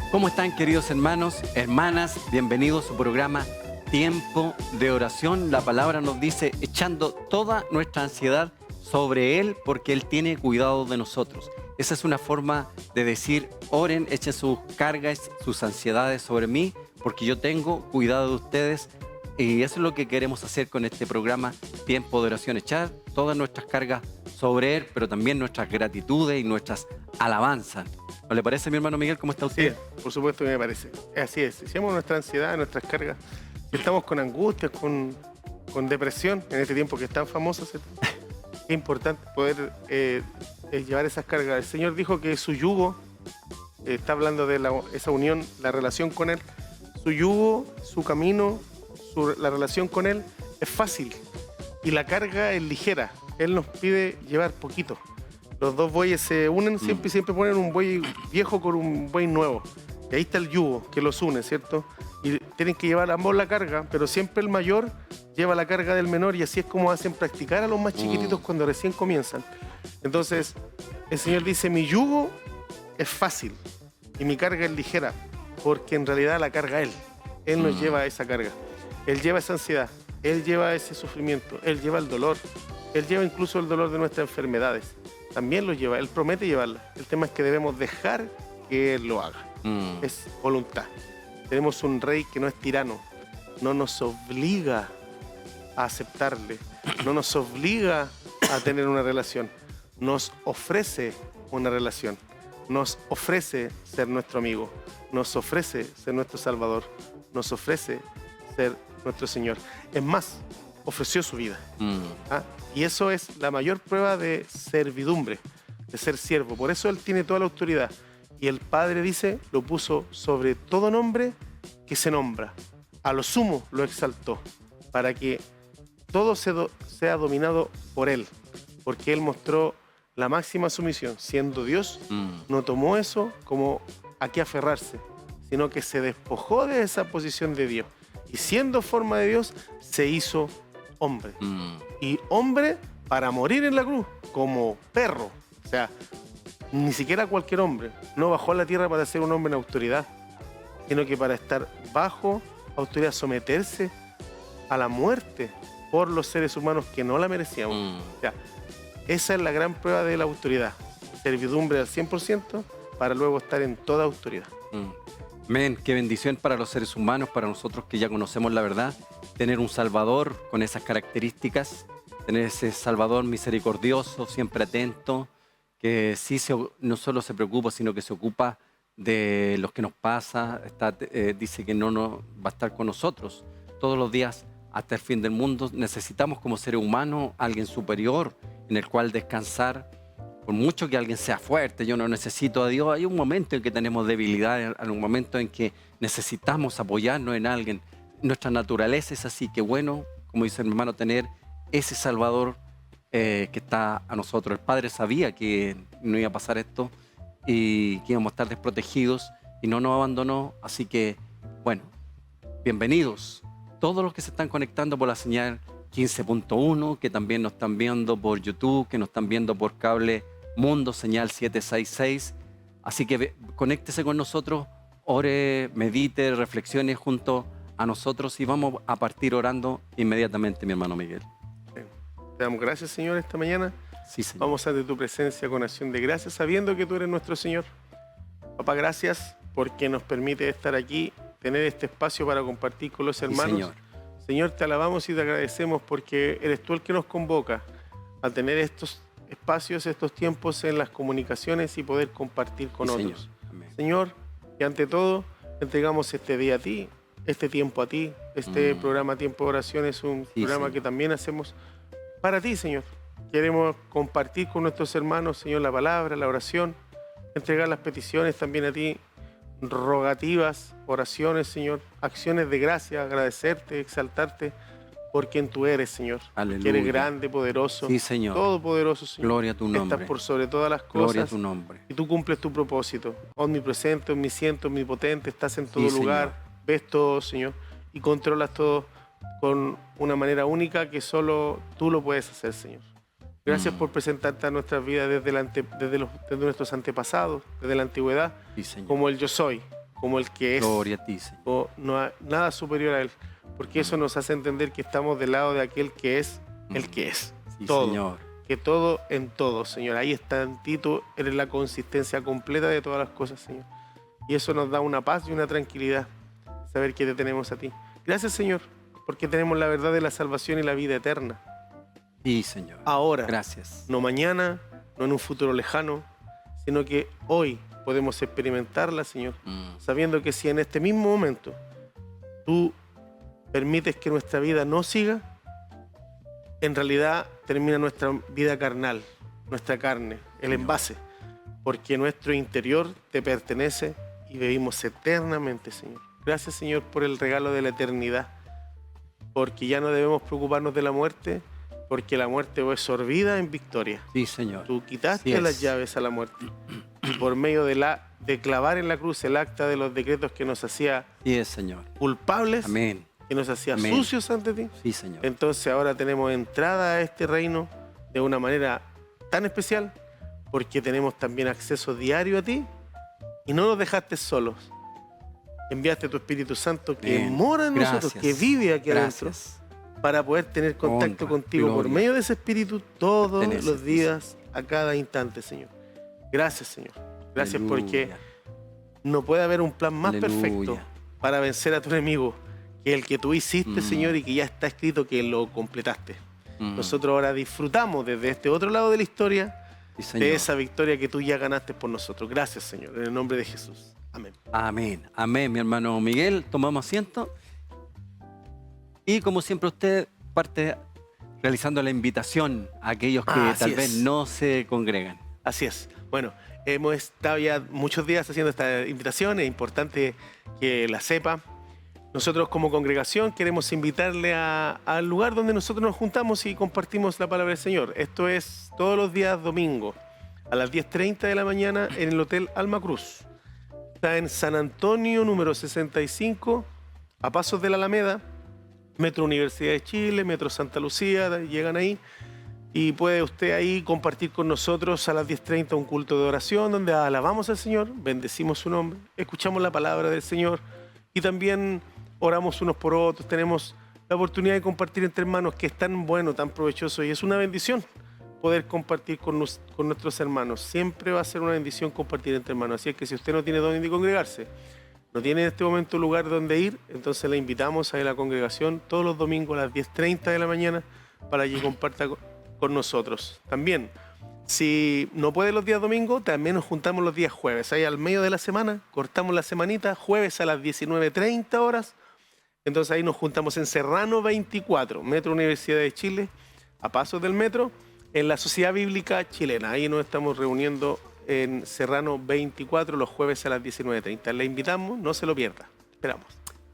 ¿Cómo están, queridos hermanos, hermanas? Bienvenidos a su programa Tiempo de Oración. La palabra nos dice, echando toda nuestra ansiedad sobre Él, porque Él tiene cuidado de nosotros. Esa es una forma de decir, oren, echen sus cargas, sus ansiedades sobre mí, porque yo tengo cuidado de ustedes. Y eso es lo que queremos hacer con este programa Tiempo de Oración, echar todas nuestras cargas sobre Él, pero también nuestras gratitudes y nuestras alabanzas. ¿No le parece, mi hermano Miguel? ¿Cómo está usted? Sí, por supuesto que me parece. Así es. Echemos nuestra ansiedad, nuestras cargas. Si estamos con angustias, con depresión, en este tiempo que es tan famoso, es importante poder llevar esas cargas. El Señor dijo que su yugo, está hablando de esa unión, la relación con Él, su yugo, su camino, la relación con Él es fácil y la carga es ligera. Él nos pide llevar poquito. Los dos bueyes se unen siempre y siempre ponen un buey viejo con un buey nuevo. Y ahí está el yugo que los une, ¿cierto? Y tienen que llevar ambos la carga, pero siempre el mayor lleva la carga del menor y así es como hacen practicar a los más chiquititos cuando recién comienzan. Entonces, el Señor dice, mi yugo es fácil y mi carga es ligera, porque en realidad la carga Él. Él nos lleva esa carga. Él lleva esa ansiedad, Él lleva ese sufrimiento, Él lleva el dolor, Él lleva incluso el dolor de nuestras enfermedades. También lo lleva, Él promete llevarla. El tema es que debemos dejar que Él lo haga. Es voluntad. Tenemos un rey que no es tirano, no nos obliga a aceptarle, no nos obliga a tener una relación, nos ofrece una relación, nos ofrece ser nuestro amigo, nos ofrece ser nuestro Salvador, nos ofrece ser nuestro Señor. Es más, ofreció su vida. Y eso es la mayor prueba de servidumbre, de ser siervo. Por eso Él tiene toda la autoridad. Y el Padre dice, lo puso sobre todo nombre que se nombra. A lo sumo lo exaltó, para que todo sea dominado por Él. Porque Él mostró la máxima sumisión. Siendo Dios, no tomó eso como a qué aferrarse, sino que se despojó de esa posición de Dios. Y siendo forma de Dios, se hizo hombre. Y hombre para morir en la cruz, como perro. O sea, ni siquiera cualquier hombre. No bajó a la tierra para ser un hombre en autoridad, sino que para estar bajo autoridad, someterse a la muerte por los seres humanos que no la merecíamos. O sea, esa es la gran prueba de la autoridad. Servidumbre al 100% para luego estar en toda autoridad. Amén, qué bendición para los seres humanos, para nosotros que ya conocemos la verdad, tener un Salvador con esas características, tener ese Salvador misericordioso, siempre atento, que sí no solo se preocupa, sino que se ocupa de los que nos pasa, dice que no va a estar con nosotros todos los días hasta el fin del mundo. Necesitamos como seres humanos alguien superior en el cual descansar. Por mucho que alguien sea fuerte, yo no necesito a Dios, hay un momento en que tenemos debilidad, hay un momento en que necesitamos apoyarnos en alguien. Nuestra naturaleza es así, que bueno, como dice mi hermano, tener ese Salvador que está a nosotros. El Padre sabía que no iba a pasar esto y que íbamos a estar desprotegidos y no nos abandonó. Así que, bueno, bienvenidos todos los que se están conectando por la señal 15.1, que también nos están viendo por YouTube, que nos están viendo por cable Mundo, señal 766. Así que conéctese con nosotros, ore, medite, reflexione junto a nosotros y vamos a partir orando inmediatamente, mi hermano Miguel. Te damos gracias, Señor, esta mañana. Sí, Señor. Vamos ante tu presencia con acción de gracias, sabiendo que tú eres nuestro Señor. Papá, gracias porque nos permite estar aquí, tener este espacio para compartir con los hermanos. Sí, Señor. Señor, te alabamos y te agradecemos porque eres tú el que nos convoca a tener estos espacios, estos tiempos en las comunicaciones y poder compartir con Sí, otros. Señor. Amén. Señor, y ante todo, entregamos este día a ti, este tiempo a ti. Este programa Tiempo de Oración es un Sí, programa Señor. que también hacemos para ti, Señor. Queremos compartir con nuestros hermanos, Señor, la palabra, la oración, entregar las peticiones también a ti, rogativas, oraciones, Señor, acciones de gracia, agradecerte, exaltarte por quien tú eres, Señor. Que eres Aleluya. grande, poderoso, Sí, Señor. todopoderoso, Señor. Gloria a tu nombre. Estás por sobre todas las Gloria a cosas tu nombre. y tú cumples tu propósito. Omnipresente, omnisciente, omnipotente, estás en todo Sí, lugar, Señor. ves todo, Señor, y controlas todo con una manera única que solo tú lo puedes hacer, Señor. Gracias por presentarte a nuestras vidas desde nuestros antepasados, desde la antigüedad, Sí, Señor. como el yo soy, como el que es. Gloria a ti, Señor. No hay nada superior a Él, porque eso nos hace entender que estamos del lado de aquel que es el que es. Sí, todo. Señor. Que todo en todo, Señor. Ahí está en ti, tú eres la consistencia completa de todas las cosas, Señor. Y eso nos da una paz y una tranquilidad, saber que te tenemos a ti. Gracias, Señor, porque tenemos la verdad de la salvación y la vida eterna. Sí, Señor. Ahora, Gracias. no mañana, no en un futuro lejano, sino que hoy podemos experimentarla, Señor, sabiendo que si en este mismo momento tú permites que nuestra vida no siga, en realidad termina nuestra vida carnal, nuestra carne, el envase, porque nuestro interior te pertenece y vivimos eternamente, Señor. Gracias, Señor, por el regalo de la eternidad, porque ya no debemos preocuparnos de la muerte, porque la muerte fue sorbida en victoria. Sí, Señor. Tú quitaste Así es. las llaves a la muerte por medio de clavar en la cruz el acta de los decretos que nos hacía Sí es, Señor. culpables, Amén. que nos hacía Amén. sucios ante ti. Sí, Señor. Entonces ahora tenemos entrada a este reino de una manera tan especial porque tenemos también acceso diario a ti y no nos dejaste solos. Enviaste tu Espíritu Santo que Amén. mora en nosotros, Gracias. que vive aquí adentro, Gracias. para poder tener contacto Honra, contigo por gloria. medio de ese Espíritu todos Perteneces, los días, a cada instante, Señor. Gracias, Señor. Gracias porque Aleluya. no puede haber un plan más Aleluya. perfecto para vencer a tu enemigo que el que tú hiciste, Señor, y que ya está escrito que lo completaste. Nosotros ahora disfrutamos desde este otro lado de la historia Sí, Señor. de esa victoria que tú ya ganaste por nosotros. Gracias, Señor, en el nombre de Jesús. Amén. Amén. Amén, mi hermano Miguel. Tomamos asiento. Y como siempre usted parte realizando la invitación a aquellos que Así tal es. vez no se congregan. Así es. Bueno, hemos estado ya muchos días haciendo esta invitación. Es importante que la sepa. Nosotros como congregación queremos invitarle al lugar donde nosotros nos juntamos y compartimos la palabra del Señor. Esto es todos los días domingo a las 10:30 de la mañana en el Hotel Alma Cruz. Está en San Antonio, número 65, a pasos de la Alameda, Metro Universidad de Chile, Metro Santa Lucía, llegan ahí. Y puede usted ahí compartir con nosotros a las 10:30 un culto de oración donde alabamos al Señor, bendecimos su nombre, escuchamos la palabra del Señor y también oramos unos por otros. Tenemos la oportunidad de compartir entre hermanos, que es tan bueno, tan provechoso, y es una bendición poder compartir con nuestros hermanos. Siempre va a ser una bendición compartir entre hermanos. Así es que si usted no tiene dónde congregarse, no tiene en este momento lugar donde ir, entonces le invitamos a ir a la congregación todos los domingos a las 10:30 de la mañana para que comparta con nosotros. También, si no puede los días domingos, también nos juntamos los días jueves. Ahí al medio de la semana, cortamos la semanita, jueves a las 19:30 horas. Entonces ahí nos juntamos en Serrano 24, Metro Universidad de Chile, a pasos del metro, en la Sociedad Bíblica Chilena. Ahí nos estamos reuniendo en Serrano 24 los jueves a las 19:30. Le invitamos, no se lo pierda. Esperamos.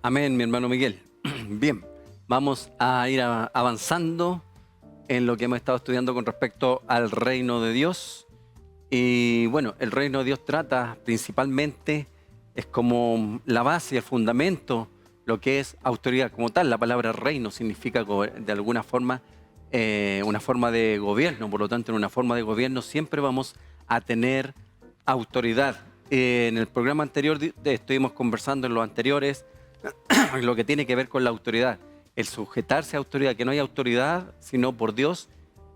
Amén, mi hermano Miguel. Bien, vamos a ir avanzando en lo que hemos estado estudiando con respecto al reino de Dios. Y bueno, el reino de Dios trata principalmente, es como la base y el fundamento, lo que es autoridad como tal. La palabra reino significa de alguna forma una forma de gobierno. Por lo tanto, en una forma de gobierno siempre vamos a tener autoridad. En el programa anterior estuvimos conversando en los anteriores lo que tiene que ver con la autoridad. El sujetarse a autoridad, que no hay autoridad sino por Dios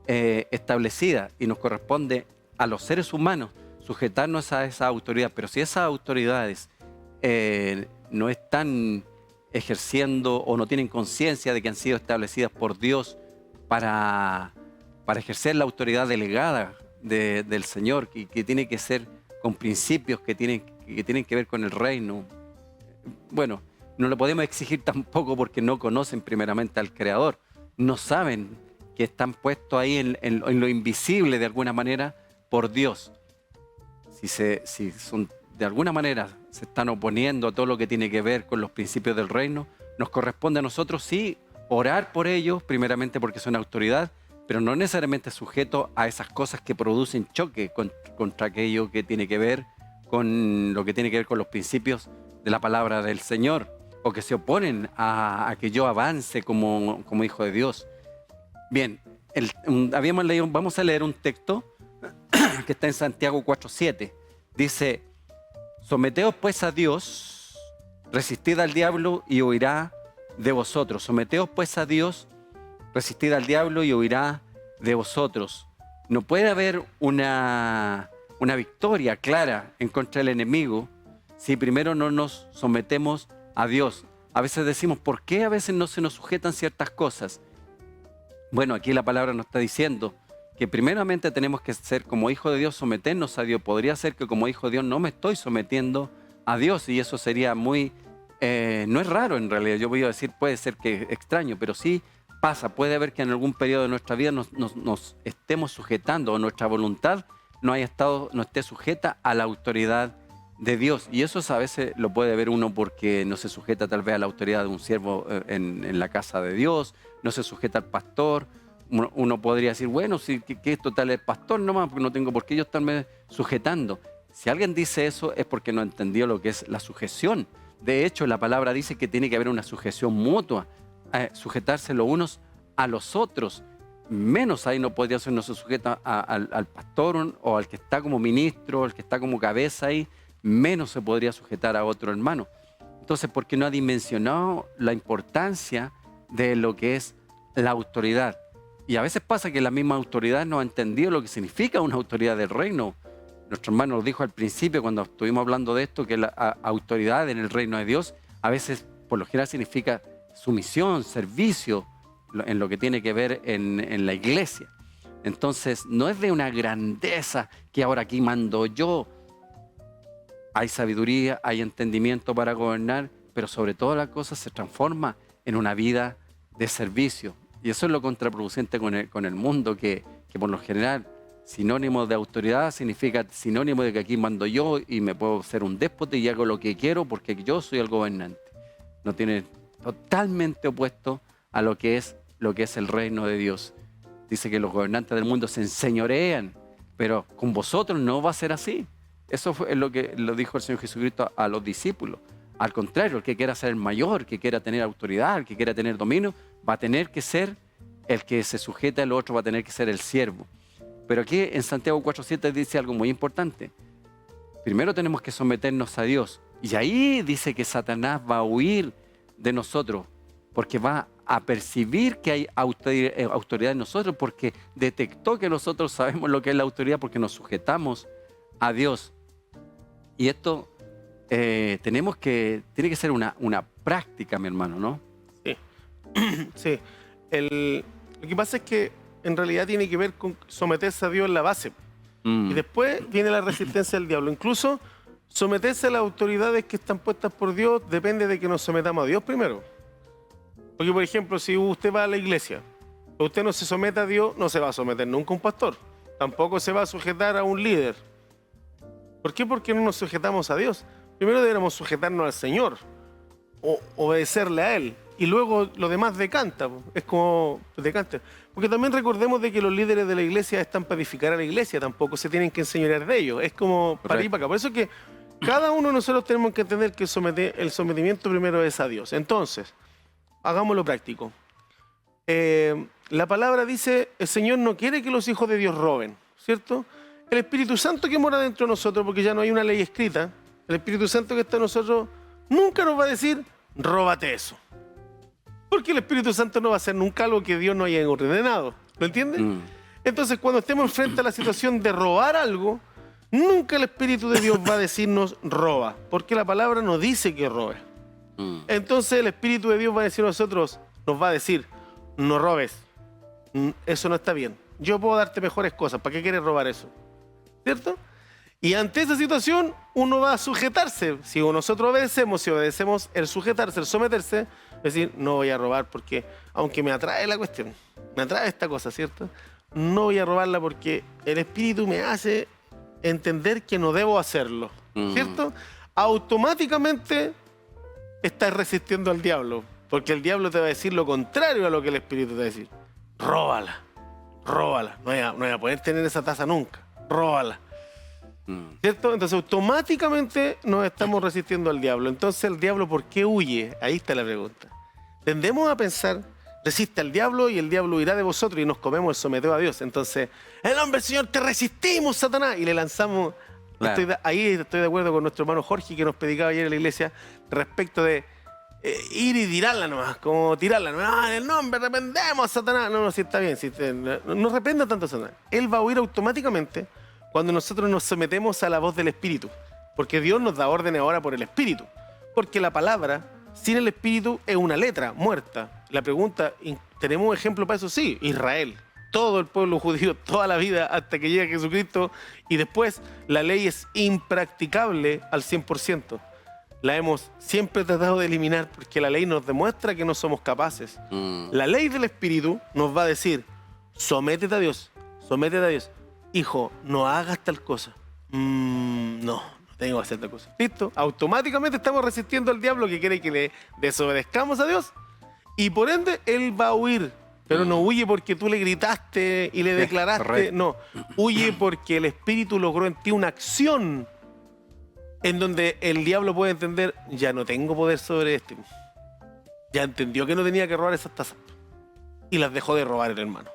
establecida, y nos corresponde a los seres humanos sujetarnos a esa autoridad. Pero si esas autoridades no están ejerciendo o no tienen conciencia de que han sido establecidas por Dios para ejercer la autoridad delegada del Señor, que tiene que ser con principios que tienen que ver con el reino. Bueno, no le podemos exigir tampoco porque no conocen primeramente al Creador. No saben que están puestos ahí en lo invisible de alguna manera por Dios. Si son, de alguna manera se están oponiendo a todo lo que tiene que ver con los principios del reino, nos corresponde a nosotros sí orar por ellos, primeramente porque son autoridad, pero no necesariamente sujetos a esas cosas que producen choque contra aquello que tiene que ver con lo que tiene que ver con los principios de la palabra del Señor, o que se oponen a que yo avance como hijo de Dios. Bien, habíamos leído, vamos a leer un texto que está en Santiago 4:7. Dice: someteos pues a Dios, resistid al diablo y huirá de vosotros. Someteos pues a Dios, resistid al diablo y huirá de vosotros. No puede haber una victoria clara en contra del enemigo si primero no nos sometemos a Dios. A veces decimos, ¿por qué a veces no se nos sujetan ciertas cosas? Bueno, aquí la palabra nos está diciendo que primeramente tenemos que ser como hijo de Dios, someternos a Dios. Podría ser que como hijo de Dios no me estoy sometiendo a Dios y eso sería muy... no es raro en realidad, yo voy a decir, puede ser que extraño, pero sí pasa. Puede haber que en algún periodo de nuestra vida nos estemos sujetando o nuestra voluntad no esté sujeta a la autoridad de Dios. Y eso a veces lo puede ver uno porque no se sujeta tal vez a la autoridad de un siervo en la casa de Dios, no se sujeta al pastor. Uno podría decir, bueno, si que es total el pastor nomás, porque no tengo por qué yo estarme sujetando. Si alguien dice eso es porque no entendió lo que es la sujeción. De hecho, la palabra dice que tiene que haber una sujeción mutua, sujetarse los unos a los otros. Menos ahí no podría ser, no se sujeta al pastor o al que está como ministro, al que está como cabeza ahí, menos se podría sujetar a otro hermano. Entonces, porque no ha dimensionado la importancia de lo que es la autoridad. Y a veces pasa que la misma autoridad no ha entendido lo que significa una autoridad del reino. Nuestro hermano nos dijo al principio, cuando estuvimos hablando de esto, que la autoridad en el reino de Dios a veces, por lo general, significa sumisión, servicio, en lo que tiene que ver en la iglesia. Entonces, no es de una grandeza que ahora aquí mando yo. Hay sabiduría, hay entendimiento para gobernar, pero sobre todo la cosa se transforma en una vida de servicio. Y eso es lo contraproducente con el mundo, que por lo general sinónimo de autoridad significa sinónimo de que aquí mando yo y me puedo ser un déspota y hago lo que quiero porque yo soy el gobernante. No tiene totalmente opuesto a lo que es el reino de Dios. Dice que los gobernantes del mundo se enseñorean, pero con vosotros no va a ser así. Eso es lo que lo dijo el Señor Jesucristo a los discípulos. Al contrario, el que quiera ser el mayor, el que quiera tener autoridad, el que quiera tener dominio, va a tener que ser el que se sujeta al otro, va a tener que ser el siervo. Pero aquí en Santiago 4:7 dice algo muy importante. Primero tenemos que someternos a Dios. Y ahí dice que Satanás va a huir de nosotros, porque va a percibir que hay autoridad en nosotros, porque detectó que nosotros sabemos lo que es la autoridad, porque nos sujetamos a Dios. Y esto tiene que ser una práctica, mi hermano, ¿no? Sí. Sí. Lo que pasa es que en realidad tiene que ver con someterse a Dios en la base. Y después viene la resistencia del diablo. Incluso someterse a las autoridades que están puestas por Dios depende de que nos sometamos a Dios primero. Porque, por ejemplo, si usted va a la iglesia, usted no se somete a Dios, no se va a someter nunca a un pastor. Tampoco se va a sujetar a un líder. ¿Por qué? Porque no nos sujetamos a Dios. Primero deberíamos sujetarnos al Señor, o obedecerle a Él. Y luego lo demás decanta, es como decanta. Porque también recordemos de que los líderes de la iglesia están para edificar a la iglesia, tampoco se tienen que enseñorear de ellos. Es como para ir para acá. Por eso es que cada uno de nosotros tenemos que entender que el sometimiento primero es a Dios. Entonces, hagámoslo práctico. La palabra dice, el Señor no quiere que los hijos de Dios roben, ¿cierto? El Espíritu Santo que mora dentro de nosotros, porque ya no hay una ley escrita, el Espíritu Santo que está en nosotros nunca nos va a decir, róbate eso. Porque el Espíritu Santo no va a hacer nunca algo que Dios no haya ordenado. ¿Lo entienden? Entonces, cuando estemos frente a la situación de robar algo, nunca el Espíritu de Dios va a decirnos roba, porque la palabra nos dice que robe. Entonces, el Espíritu de Dios va a decir a nosotros, nos va a decir, no robes, eso no está bien. Yo puedo darte mejores cosas, ¿para qué quieres robar eso? ¿Cierto? Y ante esa situación, uno va a sujetarse. Si nosotros obedecemos, el sujetarse, el someterse, es decir, no voy a robar porque, aunque me atrae la cuestión, me atrae esta cosa, ¿cierto? No voy a robarla porque el Espíritu me hace entender que no debo hacerlo, ¿cierto? Automáticamente estás resistiendo al diablo, porque el diablo te va a decir lo contrario a lo que el Espíritu te va a decir. Róbala, róbala, no voy a poder tener esa taza nunca, róbala. ¿Cierto? Entonces automáticamente nos estamos resistiendo al diablo. Entonces el diablo, ¿por qué huye? Ahí está la pregunta. Tendemos a pensar, resiste al diablo y el diablo huirá de vosotros y nos comemos el someteo a Dios. Entonces, el nombre del Señor te resistimos, Satanás, y le lanzamos. Claro. Ahí estoy de acuerdo con nuestro hermano Jorge que nos predicaba ayer en la iglesia respecto de ir y tirarla nomás, como tirarla nomás. En el nombre reprendemos a Satanás. No, si está bien, no reprenda tanto a Satanás. Él va a huir automáticamente cuando nosotros nos sometemos a la voz del Espíritu. Porque Dios nos da órdenes ahora por el Espíritu. Porque la palabra sin el Espíritu es una letra muerta. La pregunta, ¿tenemos un ejemplo para eso? Sí, Israel. Todo el pueblo judío, toda la vida hasta que llega Jesucristo. Y después la ley es impracticable al 100%. La hemos siempre tratado de eliminar porque la ley nos demuestra que no somos capaces. La ley del Espíritu nos va a decir, sométete a Dios, sométete a Dios. Hijo, no hagas tal cosa. No tengo que hacer tal cosa. ¿Listo? Automáticamente estamos resistiendo al diablo que quiere que le desobedezcamos a Dios. Y por ende, él va a huir. Pero no huye porque tú le gritaste y le declaraste. Correcto. No, huye porque el Espíritu logró en ti una acción en donde el diablo puede entender, ya no tengo poder sobre este. Ya entendió que no tenía que robar esas tazas. Y las dejó de robar el hermano.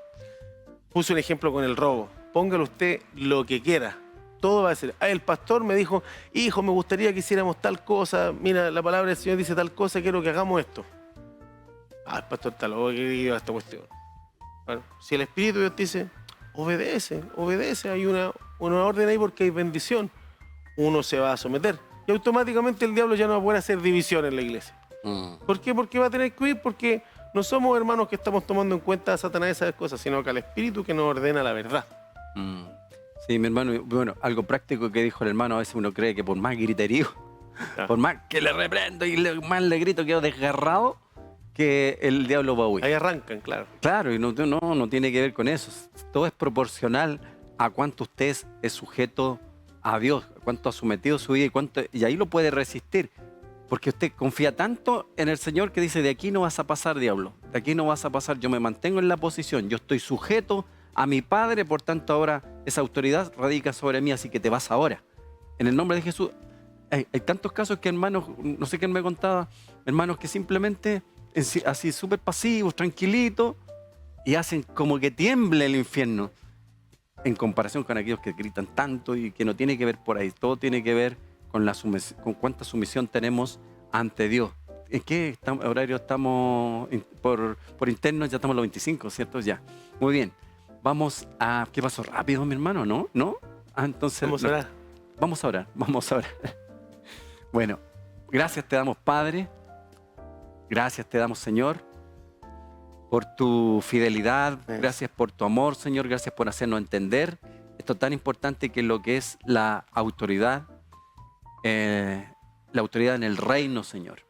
Puse un ejemplo con el robo. Póngale usted lo que quiera. Todo va a ser. El pastor me dijo, hijo, me gustaría que hiciéramos tal cosa. Mira, la palabra del Señor dice tal cosa, quiero que hagamos esto. El pastor está loco que diga esta cuestión. Bueno, si el Espíritu de Dios te dice, obedece. Hay una orden ahí porque hay bendición. Uno se va a someter. Y automáticamente el diablo ya no va a poder hacer división en la iglesia. ¿Por qué? Porque va a tener que huir, porque no somos hermanos que estamos tomando en cuenta a Satanás esas cosas, sino que al Espíritu que nos ordena la verdad. Sí, mi hermano, bueno, algo práctico que dijo el hermano, a veces uno cree que por más griterío, por más que le reprendo y más le grito, quedo desgarrado, que el diablo va a huir. Ahí arrancan, claro. Claro, y no tiene que ver con eso. Todo es proporcional a cuánto usted es sujeto a Dios, cuánto ha sometido su vida y ahí lo puede resistir. Porque usted confía tanto en el Señor que dice, de aquí no vas a pasar, diablo, de aquí no vas a pasar, yo me mantengo en la posición, yo estoy sujeto a mi Padre, por tanto ahora esa autoridad radica sobre mí, así que te vas ahora. En el nombre de Jesús. Hay tantos casos que hermanos, no sé quién me contaba, hermanos que simplemente así súper pasivos, tranquilitos, y hacen como que tiemble el infierno en comparación con aquellos que gritan tanto y que no tiene que ver por ahí. Todo tiene que ver con con cuánta sumisión tenemos ante Dios. ¿En qué horario estamos por interno? Ya estamos a los 25, ¿cierto? Ya. Muy bien. Vamos a... ¿Qué pasó? Rápido, mi hermano, ¿no? ¿No? Entonces... Vamos a orar. Bueno, gracias te damos, Padre. Gracias te damos, Señor, por tu fidelidad. Gracias por tu amor, Señor. Gracias por hacernos entender esto tan importante que es lo que es la autoridad en el reino, Señor.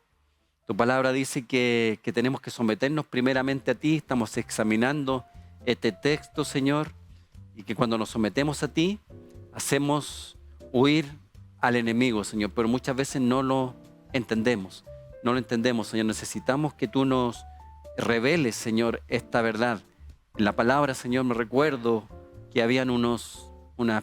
Tu palabra dice que tenemos que someternos primeramente a ti. Estamos examinando este texto, Señor, y que cuando nos sometemos a ti, hacemos huir al enemigo, Señor, pero muchas veces no lo entendemos. No lo entendemos, Señor. Necesitamos que tú nos reveles, Señor, esta verdad. En la palabra, Señor, me recuerdo que habían unas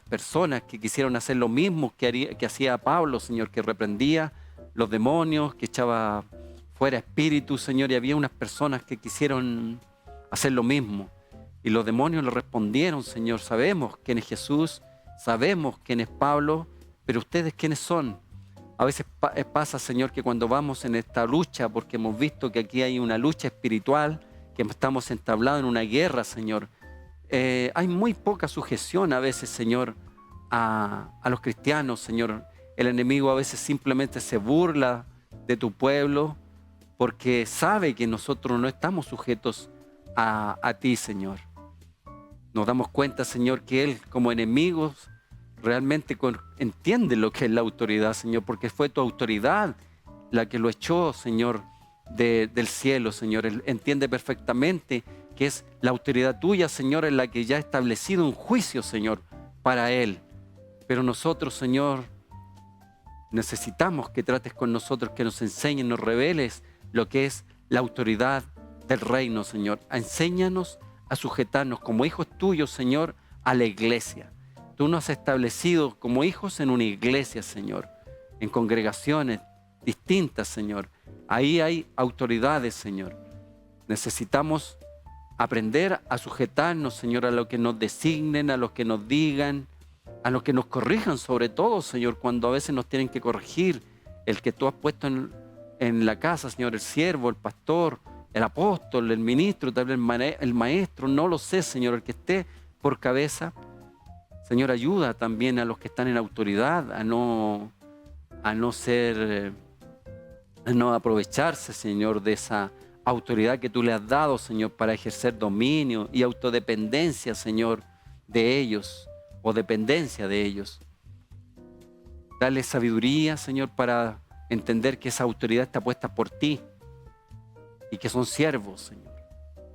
personas que quisieron hacer lo mismo que hacía Pablo, Señor, que reprendía los demonios, que echaba fuera espíritus, Señor, y había unas personas que quisieron hacer lo mismo. Y los demonios le respondieron, Señor, sabemos quién es Jesús, sabemos quién es Pablo, pero ustedes quiénes son. A veces pasa, Señor, que cuando vamos en esta lucha, porque hemos visto que aquí hay una lucha espiritual, que estamos entablados en una guerra, Señor, hay muy poca sujeción a veces, Señor, a los cristianos, Señor. El enemigo a veces simplemente se burla de tu pueblo porque sabe que nosotros no estamos sujetos a ti, Señor. Nos damos cuenta, Señor, que Él como enemigos realmente entiende lo que es la autoridad, Señor, porque fue tu autoridad la que lo echó, Señor, del cielo, Señor. Él entiende perfectamente que es la autoridad tuya, Señor, en la que ya ha establecido un juicio, Señor, para él. Pero nosotros, Señor, necesitamos que trates con nosotros, que nos enseñes, nos reveles lo que es la autoridad del reino, Señor. Enséñanos a sujetarnos como hijos tuyos, Señor, a la iglesia. Tú nos has establecido como hijos en una iglesia, Señor, en congregaciones distintas, Señor. Ahí hay autoridades, Señor. Necesitamos aprender a sujetarnos, Señor, a lo que nos designen, a lo que nos digan, a lo que nos corrijan, sobre todo, Señor, cuando a veces nos tienen que corregir. El que tú has puesto en la casa, Señor, el siervo, el pastor, el apóstol, el ministro, tal vez el maestro, no lo sé, Señor, el que esté por cabeza. Señor, ayuda también a los que están en autoridad a no aprovecharse, Señor, de esa autoridad que tú le has dado, Señor, para ejercer dominio y autodependencia, Señor, de ellos, o dependencia de ellos. Dale sabiduría, Señor, para entender que esa autoridad está puesta por ti y que son siervos, Señor.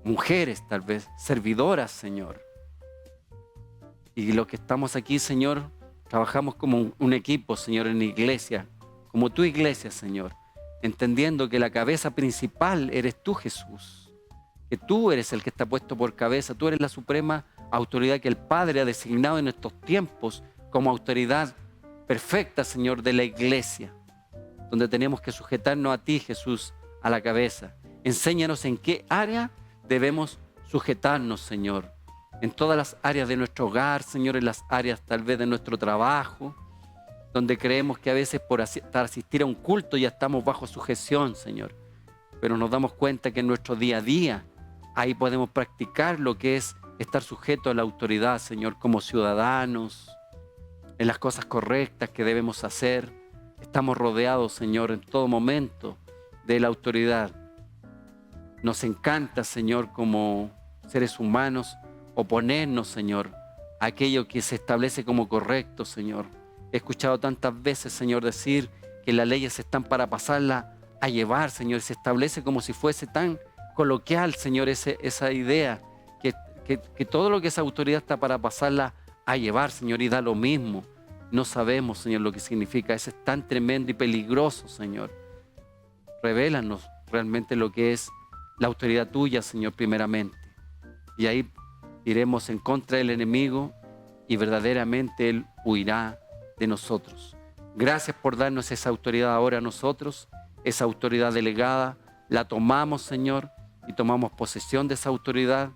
Mujeres, tal vez, servidoras, Señor. Y los que estamos aquí, Señor, trabajamos como un equipo, Señor, en la iglesia, como tu iglesia, Señor, entendiendo que la cabeza principal eres tú, Jesús, que tú eres el que está puesto por cabeza, tú eres la suprema autoridad que el Padre ha designado en estos tiempos como autoridad perfecta, Señor, de la iglesia, donde tenemos que sujetarnos a ti, Jesús, a la cabeza. Enséñanos en qué área debemos sujetarnos, Señor, en todas las áreas de nuestro hogar, Señor, en las áreas tal vez de nuestro trabajo, donde creemos que a veces por asistir a un culto ya estamos bajo sujeción, Señor. Pero nos damos cuenta que en nuestro día a día, ahí podemos practicar lo que es estar sujeto a la autoridad, Señor, como ciudadanos, en las cosas correctas que debemos hacer. Estamos rodeados, Señor, en todo momento de la autoridad. Nos encanta, Señor, como seres humanos, oponernos, Señor, a aquello que se establece como correcto, Señor. He escuchado tantas veces, Señor, decir que las leyes están para pasarla a llevar, Señor. Se establece como si fuese tan coloquial, Señor, esa idea, que todo lo que es autoridad está para pasarla a llevar, Señor, y da lo mismo. No sabemos, Señor, lo que significa. Eso es tan tremendo y peligroso, Señor. Revélanos realmente lo que es la autoridad tuya, Señor, primeramente. Y ahí iremos en contra del enemigo y verdaderamente él huirá de nosotros. Gracias por darnos esa autoridad ahora a nosotros, esa autoridad delegada. La tomamos, Señor, y tomamos posesión de esa autoridad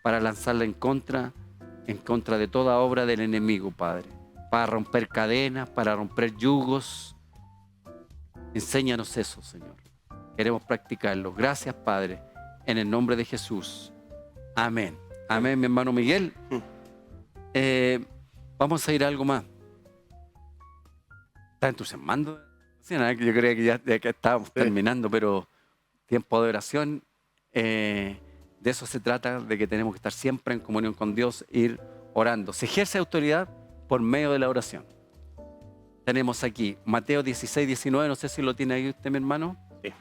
para lanzarla en contra de toda obra del enemigo, Padre, para romper cadenas, para romper yugos. Enséñanos eso, Señor. Queremos practicarlo. Gracias, Padre, en el nombre de Jesús. Amén. Amén, mi hermano Miguel. Vamos a ir a algo más. ¿Está entusiasmando? Sí, nada, yo creía que ya estábamos terminando, pero tiempo de oración. De eso se trata, de que tenemos que estar siempre en comunión con Dios, ir orando. Se ejerce autoridad por medio de la oración. Tenemos aquí Mateo 16, 19, no sé si lo tiene ahí usted, mi hermano. Sí.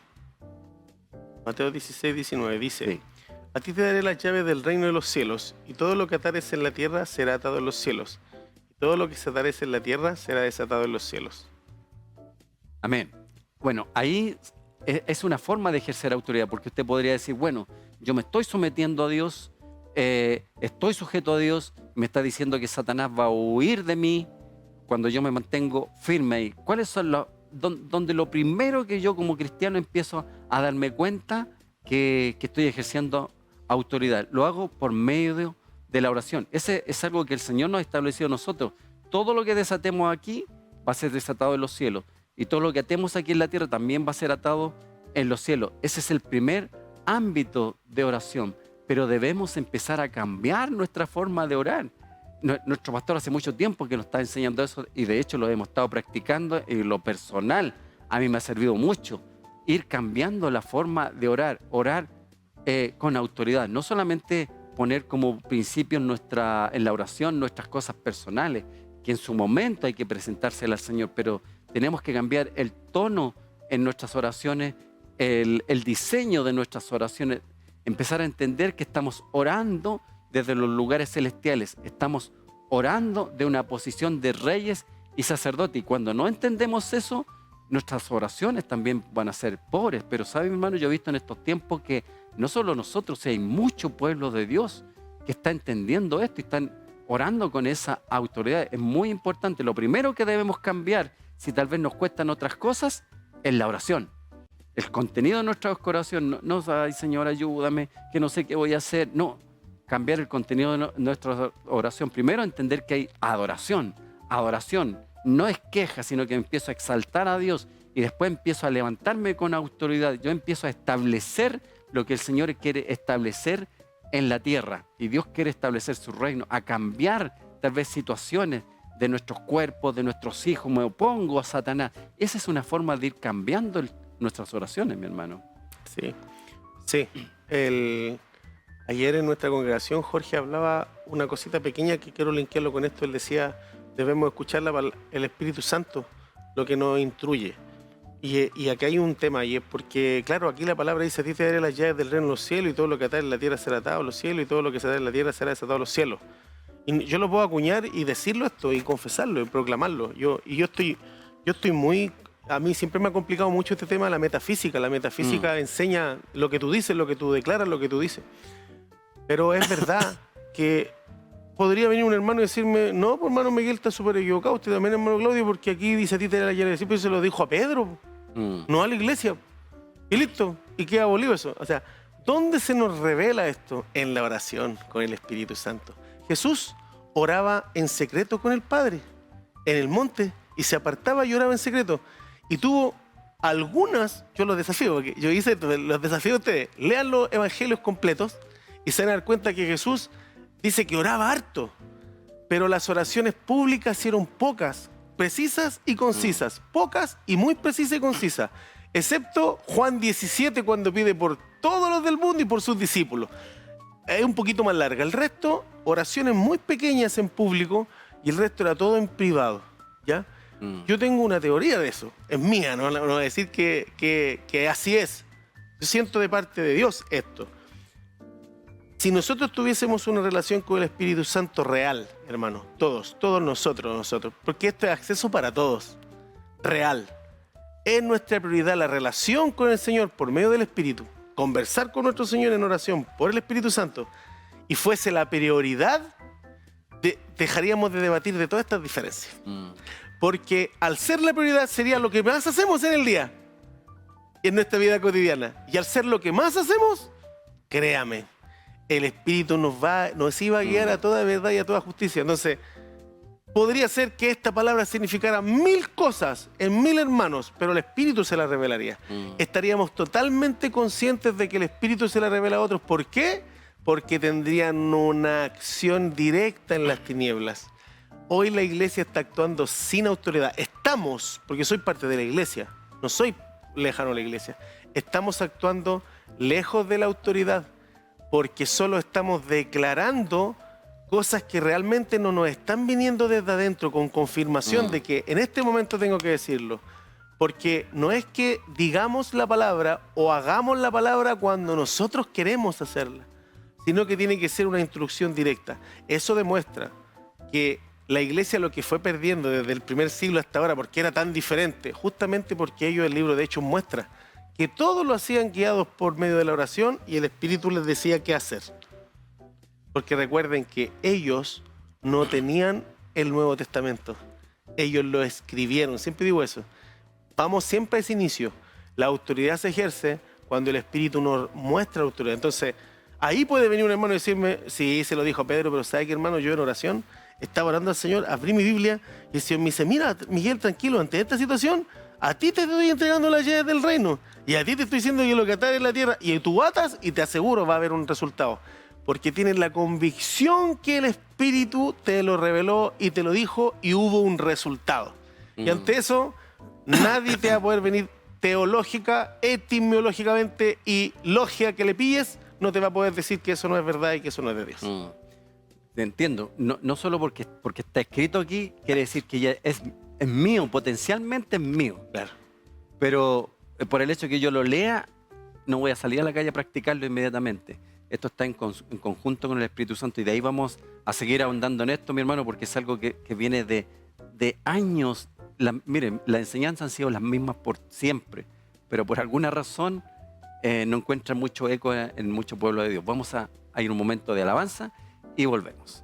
Mateo 16, 19 dice: Sí. A ti te daré las llaves del reino de los cielos, y todo lo que atares en la tierra será atado en los cielos, y todo lo que se atares en la tierra será desatado en los cielos. Amén. Bueno, ahí es una forma de ejercer autoridad, porque usted podría decir, bueno, yo me estoy sometiendo a Dios, estoy sujeto a Dios, me está diciendo que Satanás va a huir de mí cuando yo me mantengo firme ahí. ¿Cuáles son donde lo primero que yo como cristiano empiezo a darme cuenta que estoy ejerciendo autoridad? Lo hago por medio de la oración. Ese es algo que el Señor nos ha establecido a nosotros. Todo lo que desatemos aquí va a ser desatado en los cielos. Y todo lo que atemos aquí en la tierra también va a ser atado en los cielos. Ese es el primer ámbito de oración. Pero debemos empezar a cambiar nuestra forma de orar. Nuestro pastor hace mucho tiempo que nos está enseñando eso y de hecho lo hemos estado practicando en lo personal. A mí me ha servido mucho ir cambiando la forma de orar. Orar con autoridad. No solamente poner como principio en la oración nuestras cosas personales, que en su momento hay que presentársela al Señor, pero tenemos que cambiar el tono en nuestras oraciones, el diseño de nuestras oraciones, empezar a entender que estamos orando desde los lugares celestiales, estamos orando de una posición de reyes y sacerdotes, y cuando no entendemos eso, nuestras oraciones también van a ser pobres. Pero ¿sabe, mi hermano? Yo he visto en estos tiempos que no solo nosotros, hay mucho pueblo de Dios que está entendiendo esto y están orando con esa autoridad. Es muy importante. Lo primero que debemos cambiar, si tal vez nos cuestan otras cosas, es la oración. El contenido de nuestra oración, no, ay, Señor, ayúdame, que no sé qué voy a hacer. No, cambiar el contenido de nuestra oración. Primero, entender que hay adoración. Adoración no es queja, sino que empiezo a exaltar a Dios y después empiezo a levantarme con autoridad. Yo empiezo a establecer lo que el Señor quiere establecer en la tierra. Y Dios quiere establecer su reino, a cambiar tal vez situaciones de nuestros cuerpos, de nuestros hijos. Me opongo a Satanás. Esa es una forma de ir cambiando nuestras oraciones, mi hermano. Sí, sí. Ayer en nuestra congregación Jorge hablaba una cosita pequeña que quiero linkearlo con esto. Él decía, debemos escuchar el Espíritu Santo, lo que nos instruye. Y aquí hay un tema, y es porque, claro, aquí la palabra dice, a ti te daré las llaves del reino de los cielos, y todo lo que atar en la tierra será atado en los cielos, y todo lo que se atar en la tierra será desatado en los cielos. Y yo lo puedo acuñar y decirlo esto, y confesarlo, y proclamarlo. Yo estoy muy... A mí siempre me ha complicado mucho este tema de la metafísica. La metafísica enseña lo que tú dices, lo que tú declaras, lo que tú dices. Pero es verdad que podría venir un hermano y decirme, no, pues hermano Miguel está súper equivocado, usted también hermano Claudio, porque aquí dice a ti te daré la llave del cielo, pero se lo dijo a Pedro, no a la iglesia. Y listo, y queda abolido eso. O sea, ¿dónde se nos revela esto? En la oración con el Espíritu Santo. Jesús oraba en secreto con el Padre, en el monte, y se apartaba y oraba en secreto. Y tuvo algunas, yo los desafío, porque yo hice esto, los desafío a ustedes, lean los evangelios completos y se van a dar cuenta que Jesús dice que oraba harto, pero las oraciones públicas eran pocas, precisas y concisas, pocas y muy precisas y concisas, excepto Juan 17 cuando pide por todos los del mundo y por sus discípulos. Es un poquito más larga. El resto, oraciones muy pequeñas en público y el resto era todo en privado, ¿ya? Yo tengo una teoría de eso, es mía, no voy a decir que así es. Yo siento de parte de Dios esto. Si nosotros tuviésemos una relación con el Espíritu Santo real, hermano, todos nosotros, porque esto es acceso para todos, real. Es nuestra prioridad la relación con el Señor por medio del Espíritu, conversar con nuestro Señor en oración por el Espíritu Santo, y fuese la prioridad, dejaríamos de debatir de todas estas diferencias. Porque al ser la prioridad sería lo que más hacemos en el día, en nuestra vida cotidiana. Y al ser lo que más hacemos, créame, el Espíritu nos iba a guiar a toda verdad y a toda justicia. Entonces, podría ser que esta palabra significara 1000 cosas en 1000 hermanos, pero el Espíritu se la revelaría. Estaríamos totalmente conscientes de que el Espíritu se la revela a otros. ¿Por qué? Porque tendrían una acción directa en las tinieblas. Hoy la iglesia está actuando sin autoridad. Estamos, porque soy parte de la iglesia, no soy lejano a la iglesia. Estamos actuando lejos de la autoridad porque solo estamos declarando cosas que realmente no nos están viniendo desde adentro con confirmación de que en este momento tengo que decirlo. Porque no es que digamos la palabra o hagamos la palabra cuando nosotros queremos hacerla, sino que tiene que ser una instrucción directa. Eso demuestra que la iglesia lo que fue perdiendo desde el primer siglo hasta ahora, porque era tan diferente, justamente porque ellos, el libro de Hechos muestra que todos lo hacían guiados por medio de la oración y el Espíritu les decía qué hacer. Porque recuerden que ellos no tenían el Nuevo Testamento, ellos lo escribieron, siempre digo eso. Vamos siempre a ese inicio, la autoridad se ejerce cuando el Espíritu nos muestra la autoridad. Entonces, ahí puede venir un hermano y decirme, sí, se lo dijo a Pedro, pero ¿sabe qué, hermano? Yo en oración estaba orando al Señor, abrí mi Biblia y el Señor me dice, mira, Miguel, tranquilo, ante esta situación, a ti te estoy entregando las llaves del reino y a ti te estoy diciendo que lo que atar en la tierra, y tú atas y te aseguro va a haber un resultado. Porque tienes la convicción que el Espíritu te lo reveló y te lo dijo y hubo un resultado. Y ante eso, nadie te va a poder venir teológica, etimológicamente y logia que le pilles, no te va a poder decir que eso no es verdad y que eso no es de Dios. te entiendo. No solo porque está escrito aquí, quiere decir que ya es mío, potencialmente es mío. Claro. Pero por el hecho de que yo lo lea, no voy a salir a la calle a practicarlo inmediatamente. Esto está en conjunto con el Espíritu Santo y de ahí vamos a seguir ahondando en esto, mi hermano, porque es algo que viene de años. Miren, las enseñanzas han sido las mismas por siempre, pero por alguna razón no encuentran mucho eco en mucho pueblo de Dios. Vamos a ir a un momento de alabanza y volvemos.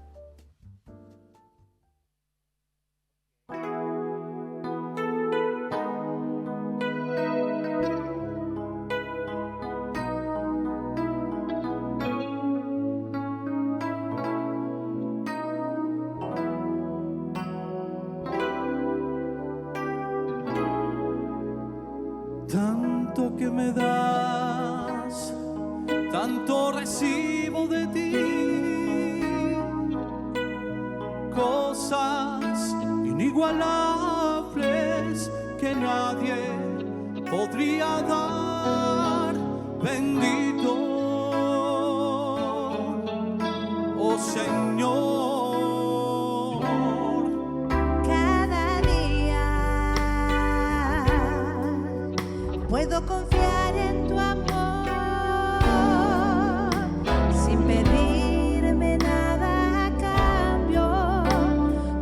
Tanto que me das, tanto recibo de ti, cosas inigualables que nadie podría dar. Bendito, oh Señor. Puedo confiar en tu amor sin pedirme nada a cambio,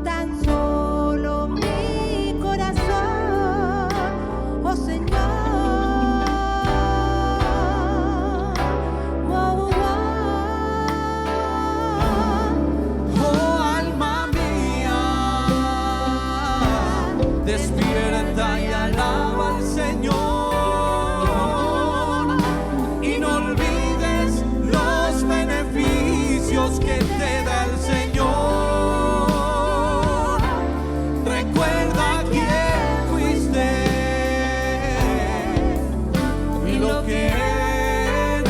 tan solo mi corazón, oh Señor. Oh, oh, oh alma mía, despierta y alaba al Señor. Que te da el Señor. Recuerda quién fuiste y lo que eres.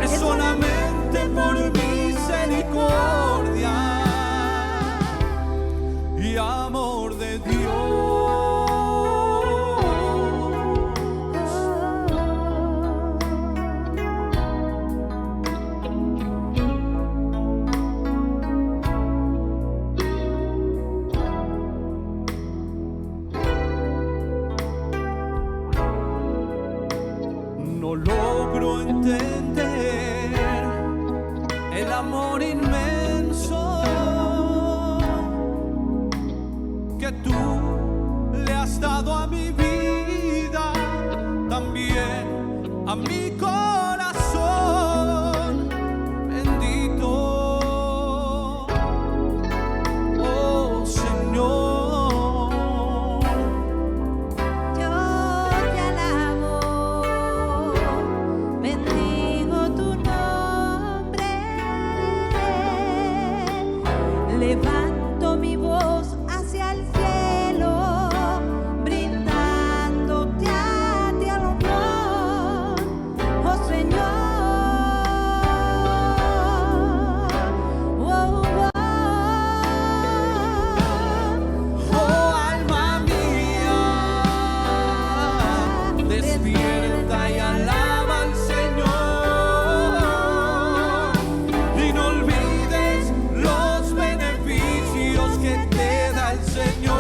Es solamente por misericordia y amor de Dios. No logro entender el amor inmenso que tú le has dado a mi vida, también a mi corazón. Bendito, oh Señor. Levanto mi voz hacia el cielo, brindándote a ti el honor, oh Señor. Oh, oh, oh alma mía, despierta y alaba al Señor, y no olvides los beneficios que te da el Señor.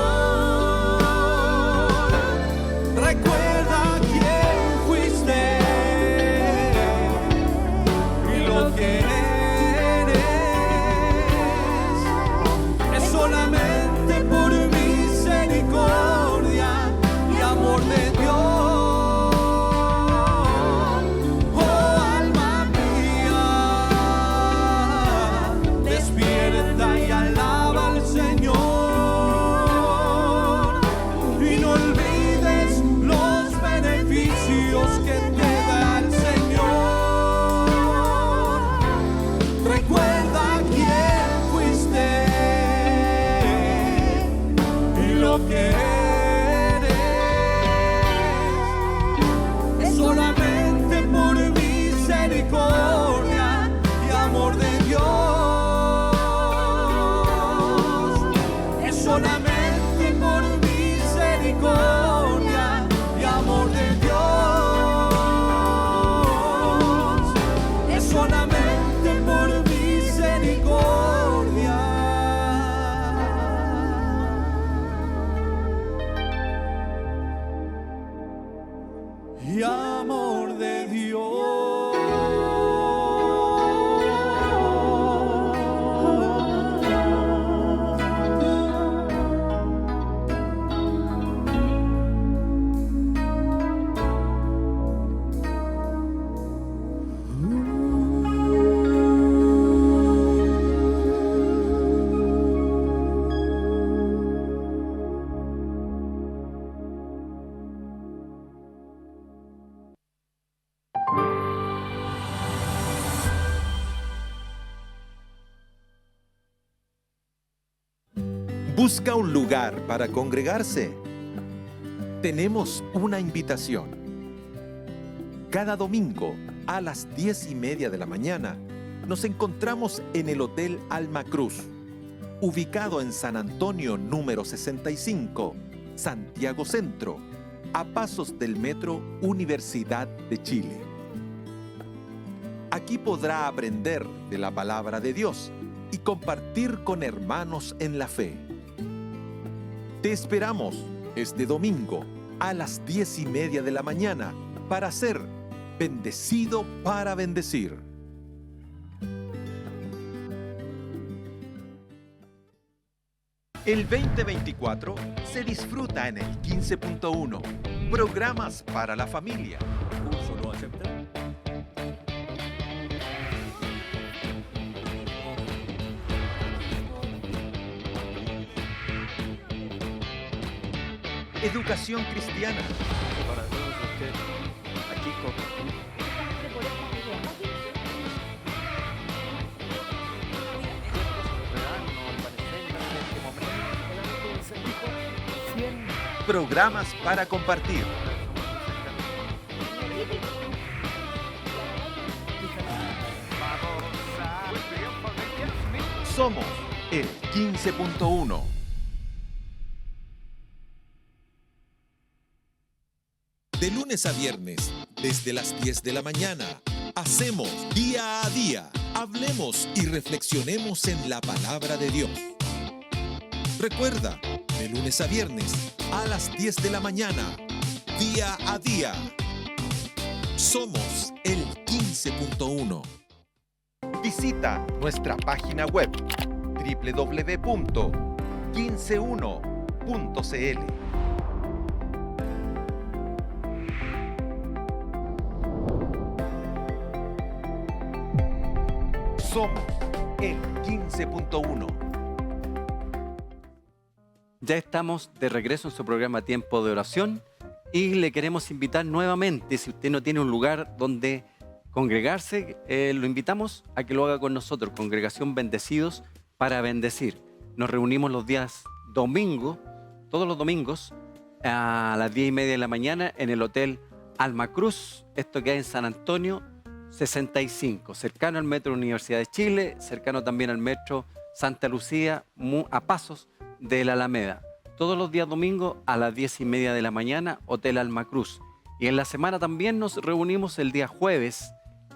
Recuerda quién fuiste y lo que eres. Es solamente por misericordia y amor de Dios. Oh alma mía, despierta y alaba al Señor, y no olvides los beneficios que te da el Señor. Recuerda quién fuiste y lo que eres. Es solamente por misericordia y amor de Dios. Es solamente por misericordia y amor de Dios. Es solamente por ¿Busca un lugar para congregarse? Tenemos una invitación. Cada domingo a las 10:30 de la mañana nos encontramos en el Hotel Alma Cruz, ubicado en San Antonio número 65, Santiago Centro, a pasos del Metro Universidad de Chile. Aquí podrá aprender de la palabra de Dios y compartir con hermanos en la fe. Te esperamos este domingo a las 10:30 de la mañana para ser bendecido para bendecir. El 2024 se disfruta en el 15.1. Programas para la familia. ¿Curso lo acepta? Educación cristiana. Para todos ustedes, aquí Programas para compartir. Somos el 15.1. De lunes a viernes, desde las 10 de la mañana, hacemos día a día. Hablemos y reflexionemos en la palabra de Dios. Recuerda, de lunes a viernes, a las 10 de la mañana, día a día. Somos el 15.1. Visita nuestra página web www.15.1.cl. Somos el 15.1. Ya estamos de regreso en su programa Tiempo de Oración y le queremos invitar nuevamente, si usted no tiene un lugar donde congregarse, lo invitamos a que lo haga con nosotros, Congregación Bendecidos para Bendecir. Nos reunimos los días domingo, todos los domingos, a las 10:30 de la mañana en el Hotel Alma Cruz, esto que hay en San Antonio 65, cercano al Metro Universidad de Chile, cercano también al Metro Santa Lucía, a pasos de la Alameda. Todos los días domingos a las 10:30 de la mañana, Hotel Alma Cruz. Y en la semana también nos reunimos el día jueves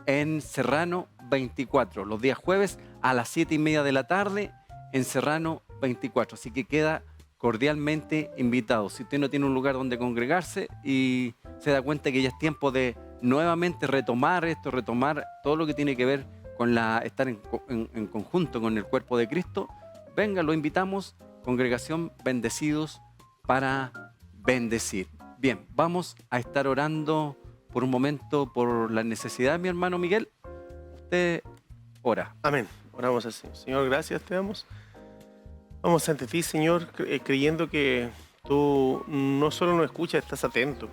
en Serrano 24. Los días jueves a las 7:30 de la tarde en Serrano 24. Así que queda cordialmente invitado. Si usted no tiene un lugar donde congregarse y se da cuenta que ya es tiempo de nuevamente retomar esto, retomar todo lo que tiene que ver con estar en conjunto con el cuerpo de Cristo, venga, lo invitamos. Congregación Bendecidos para Bendecir. Bien, vamos a estar orando por un momento por la necesidad, mi hermano Miguel. Usted ora. Amén. Oramos así. Señor, gracias te damos. Vamos ante ti, Señor, creyendo que tú no solo nos escuchas, estás atento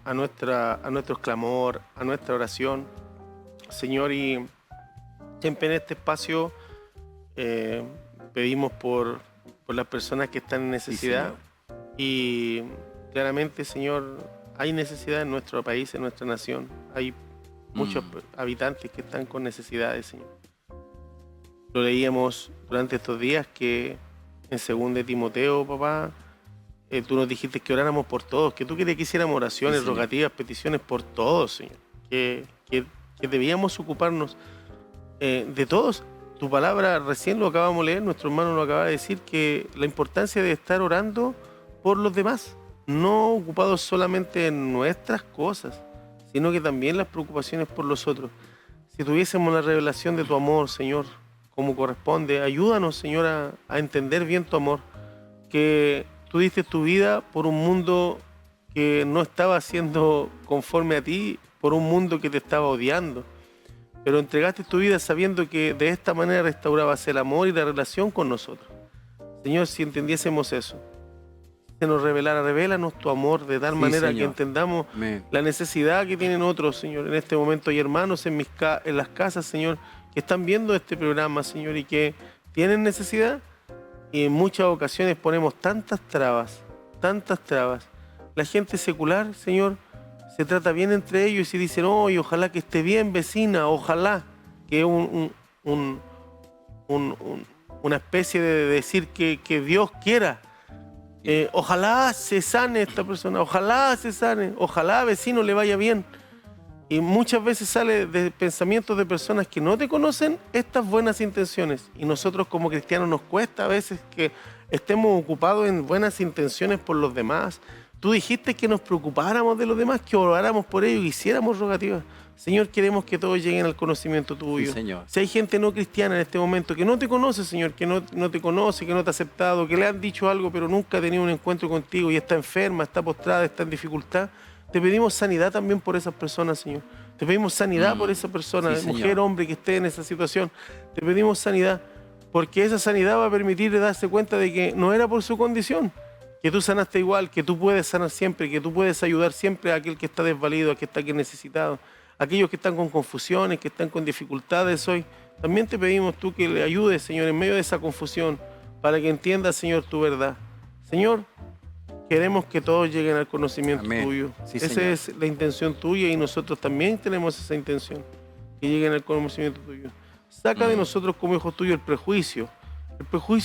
a nuestro clamor, a nuestra oración. Señor, y siempre en este espacio pedimos por las personas que están en necesidad. Sí, y claramente, Señor, hay necesidad en nuestro país, en nuestra nación. Hay muchos habitantes que están con necesidades, Señor. Lo leíamos durante estos días que en 2 de Timoteo, papá, tú nos dijiste que oráramos por todos, que tú querías que hiciéramos oraciones, sí, rogativas, peticiones por todos, Señor. Que debíamos ocuparnos de todos. Tu palabra recién lo acabamos de leer, nuestro hermano lo acaba de decir, que la importancia de estar orando por los demás, no ocupados solamente en nuestras cosas, sino que también las preocupaciones por los otros. Si tuviésemos la revelación de tu amor, Señor, como corresponde, ayúdanos, Señor, a entender bien tu amor, que tú diste tu vida por un mundo que no estaba siendo conforme a ti, por un mundo que te estaba odiando. Pero entregaste tu vida sabiendo que de esta manera restaurabas el amor y la relación con nosotros. Señor, si entendiésemos eso, se nos revelara, revélanos tu amor de tal manera, Señor, que entendamos la necesidad que tienen otros, Señor. En este momento hay hermanos en las casas, Señor, que están viendo este programa, Señor, y que tienen necesidad. Y en muchas ocasiones ponemos tantas trabas, tantas trabas. La gente secular, Señor, se trata bien entre ellos y dicen, oye, ojalá que esté bien, vecina, ojalá, que es una especie de decir que Dios quiera. Ojalá se sane esta persona, ojalá se sane, ojalá vecino le vaya bien. Y muchas veces sale de pensamientos de personas que no te conocen estas buenas intenciones. Y nosotros como cristianos nos cuesta a veces que estemos ocupados en buenas intenciones por los demás. Tú dijiste que nos preocupáramos de los demás, que oráramos por ellos y hiciéramos rogativas. Señor, queremos que todos lleguen al conocimiento tuyo. Sí, Señor. Si hay gente no cristiana en este momento que no te conoce, Señor, que no te conoce, que no te ha aceptado, que le han dicho algo pero nunca ha tenido un encuentro contigo y está enferma, está postrada, está en dificultad, te pedimos sanidad también por esas personas, Señor. Te pedimos sanidad por esa persona, Sí, mujer, Señor. hombre que esté en esa situación. Te pedimos sanidad porque esa sanidad va a permitirle darse cuenta de que no era por su condición, que tú sanaste igual, que tú puedes sanar siempre, que tú puedes ayudar siempre a aquel que está desvalido, a aquel que está aquí necesitado, a aquellos que están con confusiones, que están con dificultades hoy. También te pedimos tú que le ayudes, Señor, en medio de esa confusión, para que entienda, Señor, tu verdad. Señor, queremos que todos lleguen al conocimiento Amén. tuyo. Sí, Esa Señor. es la intención tuya y nosotros también tenemos esa intención, que lleguen al conocimiento tuyo. Saca de nosotros como hijos tuyos el prejuicio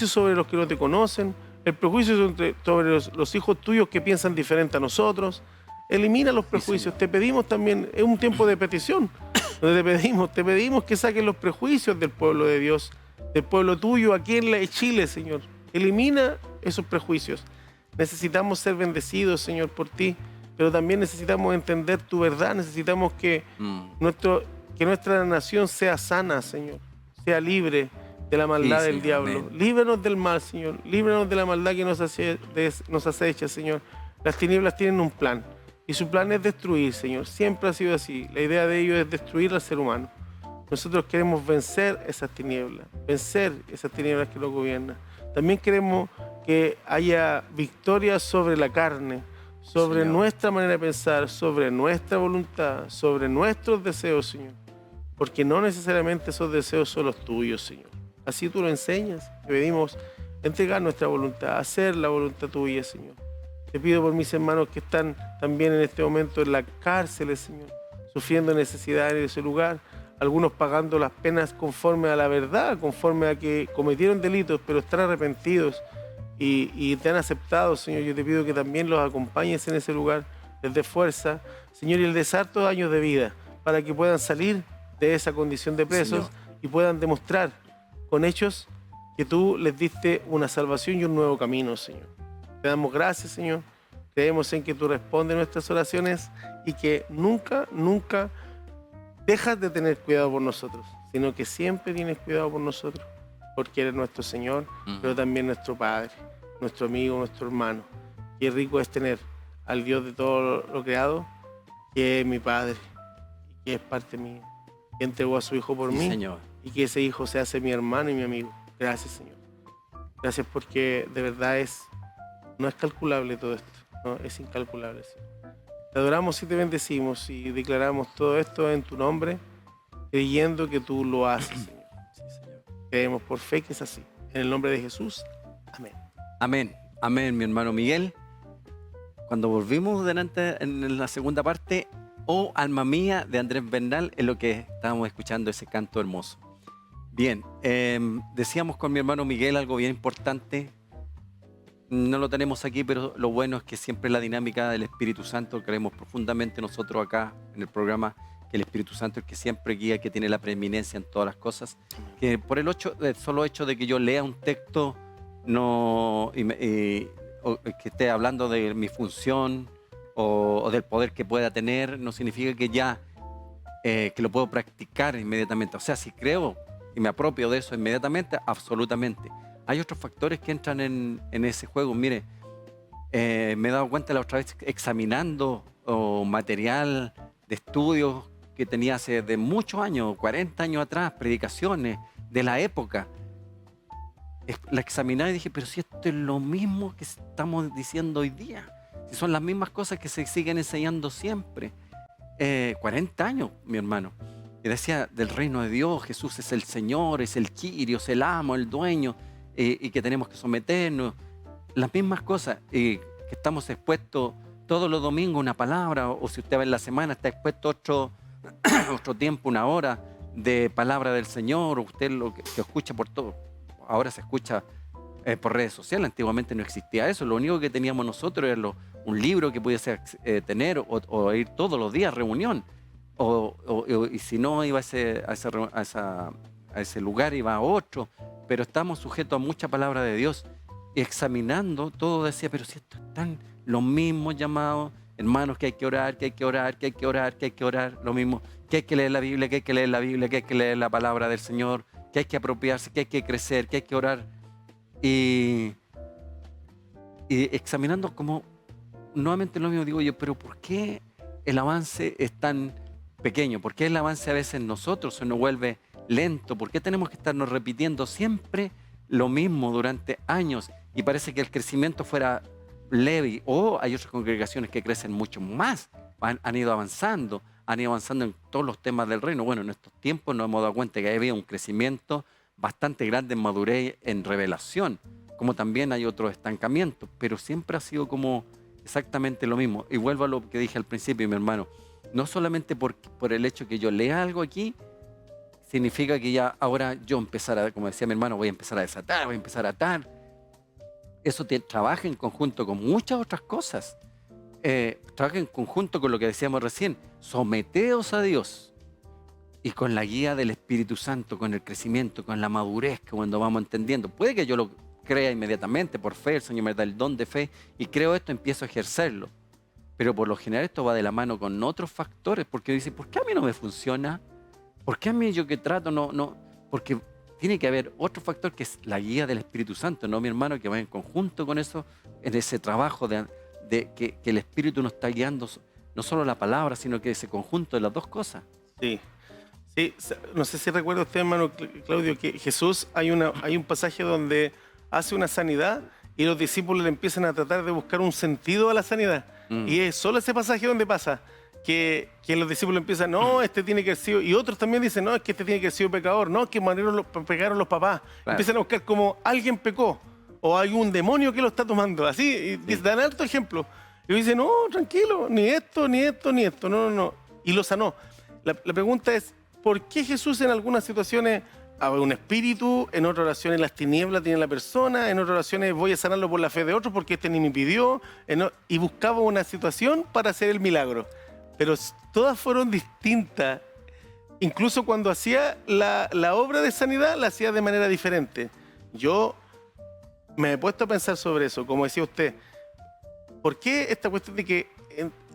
sobre los que no te conocen, el prejuicio sobre los hijos tuyos que piensan diferente a nosotros. Elimina los prejuicios. Te pedimos también, es un tiempo de petición, donde te pedimos que saques los prejuicios del pueblo de Dios, del pueblo tuyo aquí en Chile, Señor. Elimina esos prejuicios. Necesitamos ser bendecidos, Señor, por ti, pero también necesitamos entender tu verdad. Necesitamos que nuestra nación sea sana, Señor, sea libre de la maldad Sí, del Señor, diablo. amén. Líbranos del mal, Señor. Líbranos de la maldad que nos acecha, Señor. Las tinieblas tienen un plan y su plan es destruir, Señor. Siempre ha sido así. La idea de ellos es destruir al ser humano. Nosotros queremos vencer esas tinieblas que nos gobiernan. También queremos que haya victoria sobre la carne, sobre Señor. nuestra manera de pensar, sobre nuestra voluntad, sobre nuestros deseos, Señor. Porque no necesariamente esos deseos son los tuyos, Señor. Así tú lo enseñas. Te pedimos entregar nuestra voluntad, hacer la voluntad tuya, Señor. Te pido por mis hermanos que están también en este momento en las cárceles, Señor, sufriendo necesidades en ese lugar, algunos pagando las penas conforme a la verdad, conforme a que cometieron delitos, pero están arrepentidos y te han aceptado, Señor. Yo te pido que también los acompañes en ese lugar, les dé fuerza, Señor, y les des hartos años de vida para que puedan salir de esa condición de presos, Señor. y puedan demostrar con hechos que tú les diste una salvación y un nuevo camino, Señor. Te damos gracias, Señor. Creemos en que tú respondes nuestras oraciones y que nunca, nunca dejas de tener cuidado por nosotros, sino que siempre tienes cuidado por nosotros, porque eres nuestro Señor, pero también nuestro Padre, nuestro amigo, nuestro hermano. Qué rico es tener al Dios de todo lo creado, que es mi Padre y que es parte mía, que entregó a su Hijo por Sí, mí, Señor. y que ese Hijo se hace mi hermano y mi amigo. Gracias, Señor. Gracias porque de verdad no es calculable todo esto, ¿no? Es incalculable, Señor. Te adoramos y te bendecimos y declaramos todo esto en tu nombre, creyendo que tú lo haces, Señor. Sí, Señor. Creemos por fe que es así. En el nombre de Jesús. Amén. Amén, amén, mi hermano Miguel. Cuando volvimos delante en la segunda parte, Oh alma mía de Andrés Bernal, es lo que estábamos escuchando, ese canto hermoso. Bien, decíamos con mi hermano Miguel algo bien importante. No lo tenemos aquí, pero lo bueno es que siempre la dinámica del Espíritu Santo, creemos profundamente nosotros acá en el programa, que el Espíritu Santo es el que siempre guía, que tiene la preeminencia en todas las cosas. Que por el solo hecho de que yo lea un texto o que esté hablando de mi función o del poder que pueda tener, no significa que ya que lo puedo practicar inmediatamente. O sea, si creo y me apropio de eso inmediatamente, absolutamente. Hay otros factores que entran en ese juego. Mire, me he dado cuenta la otra vez examinando material de estudios que tenía hace de muchos años, 40 años atrás, predicaciones de la época. La examiné y dije, pero si esto es lo mismo que estamos diciendo hoy día, si son las mismas cosas que se siguen enseñando siempre. 40 años, mi hermano. Y decía del reino de Dios, Jesús es el Señor, es el Kyrios, el amo, el dueño. y que tenemos que someternos, las mismas cosas, y que estamos expuestos todos los domingos una palabra, o si usted va en la semana está expuesto otro tiempo, una hora de palabra del Señor, o usted lo que escucha por todo, ahora se escucha por redes sociales, antiguamente no existía eso, lo único que teníamos nosotros era un libro que pudiese tener o ir todos los días a reunión, y si no iba a ese lugar, iba a otro, pero estamos sujetos a mucha palabra de Dios, y examinando todo decía, pero si esto es tan los mismos llamados, hermanos, que hay que orar, que hay que orar, que hay que orar, que hay que orar, lo mismo, que hay que leer la Biblia, que hay que leer la Biblia, que hay que leer la palabra del Señor, que hay que apropiarse, que hay que crecer, que hay que orar. Y examinando como nuevamente lo mismo, digo yo, pero ¿por qué el avance es tan pequeño? ¿Por qué el avance a veces en nosotros se nos vuelve lento? ¿Por qué tenemos que estarnos repitiendo siempre lo mismo durante años? Y parece que el crecimiento fuera leve, o hay otras congregaciones que crecen mucho más, han ido avanzando en todos los temas del reino. Bueno, en estos tiempos nos hemos dado cuenta que había un crecimiento bastante grande en madurez, en revelación, como también hay otros estancamientos, pero siempre ha sido como exactamente lo mismo. Y vuelvo a lo que dije al principio, mi hermano, no solamente por el hecho que yo lea algo aquí, significa que ya ahora yo empezar a, como decía mi hermano, voy a empezar a desatar, voy a empezar a atar. Eso trabaja en conjunto con muchas otras cosas. Trabaja en conjunto con lo que decíamos recién. Someteos a Dios. Y con la guía del Espíritu Santo, con el crecimiento, con la madurez, que cuando vamos entendiendo. Puede que yo lo crea inmediatamente por fe, el Señor me da el don de fe, y creo esto, empiezo a ejercerlo. Pero por lo general esto va de la mano con otros factores, porque dice, ¿por qué a mí no me funciona? ¿Por qué a mí yo que trato no? Porque tiene que haber otro factor que es la guía del Espíritu Santo, ¿no, mi hermano? Que va en conjunto con eso, en ese trabajo de que el Espíritu nos está guiando, no solo la palabra, sino que ese conjunto de las dos cosas. Sí, no sé si recuerda usted, hermano Claudio, que Jesús, hay un pasaje donde hace una sanidad y los discípulos le empiezan a tratar de buscar un sentido a la sanidad. Y es solo ese pasaje donde pasa que los discípulos empiezan, no, este tiene que haber sido, y otros también dicen, no, es que este tiene que haber sido pecador, no, que pecaron los papás. Claro. Empiezan a buscar como alguien pecó, o hay un demonio que lo está tomando, así, y dan alto ejemplo. Y dicen, no, tranquilo, ni esto, no. Y lo sanó. La pregunta es, ¿por qué Jesús en algunas situaciones habla un espíritu, en otras oraciones las tinieblas tiene la persona, en otras oraciones voy a sanarlo por la fe de otro porque este ni me pidió, y buscaba una situación para hacer el milagro? Pero todas fueron distintas. Incluso cuando hacía la obra de sanidad, la hacía de manera diferente. Yo me he puesto a pensar sobre eso, como decía usted. ¿Por qué esta cuestión de que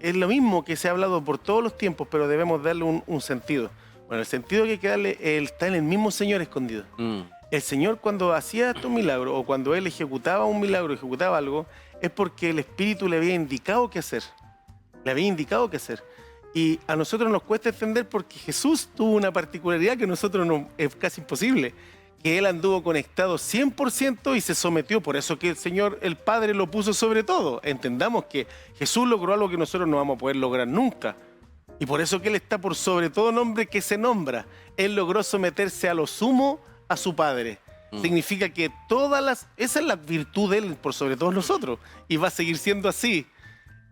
es lo mismo que se ha hablado por todos los tiempos, pero debemos darle un sentido? Bueno, el sentido que hay que darle está en el mismo Señor escondido. El Señor, cuando hacía estos milagros, o cuando Él ejecutaba un milagro, ejecutaba algo, es porque el Espíritu le había indicado qué hacer. Y a nosotros nos cuesta entender porque Jesús tuvo una particularidad que a nosotros es casi imposible, que Él anduvo conectado 100% y se sometió. Por eso que el Señor, el Padre, lo puso sobre todo. Entendamos que Jesús logró algo que nosotros no vamos a poder lograr nunca. Y por eso que Él está por sobre todo nombre que se nombra. Él logró someterse a lo sumo a su Padre. Significa que esa es la virtud de Él por sobre todos nosotros. Y va a seguir siendo así.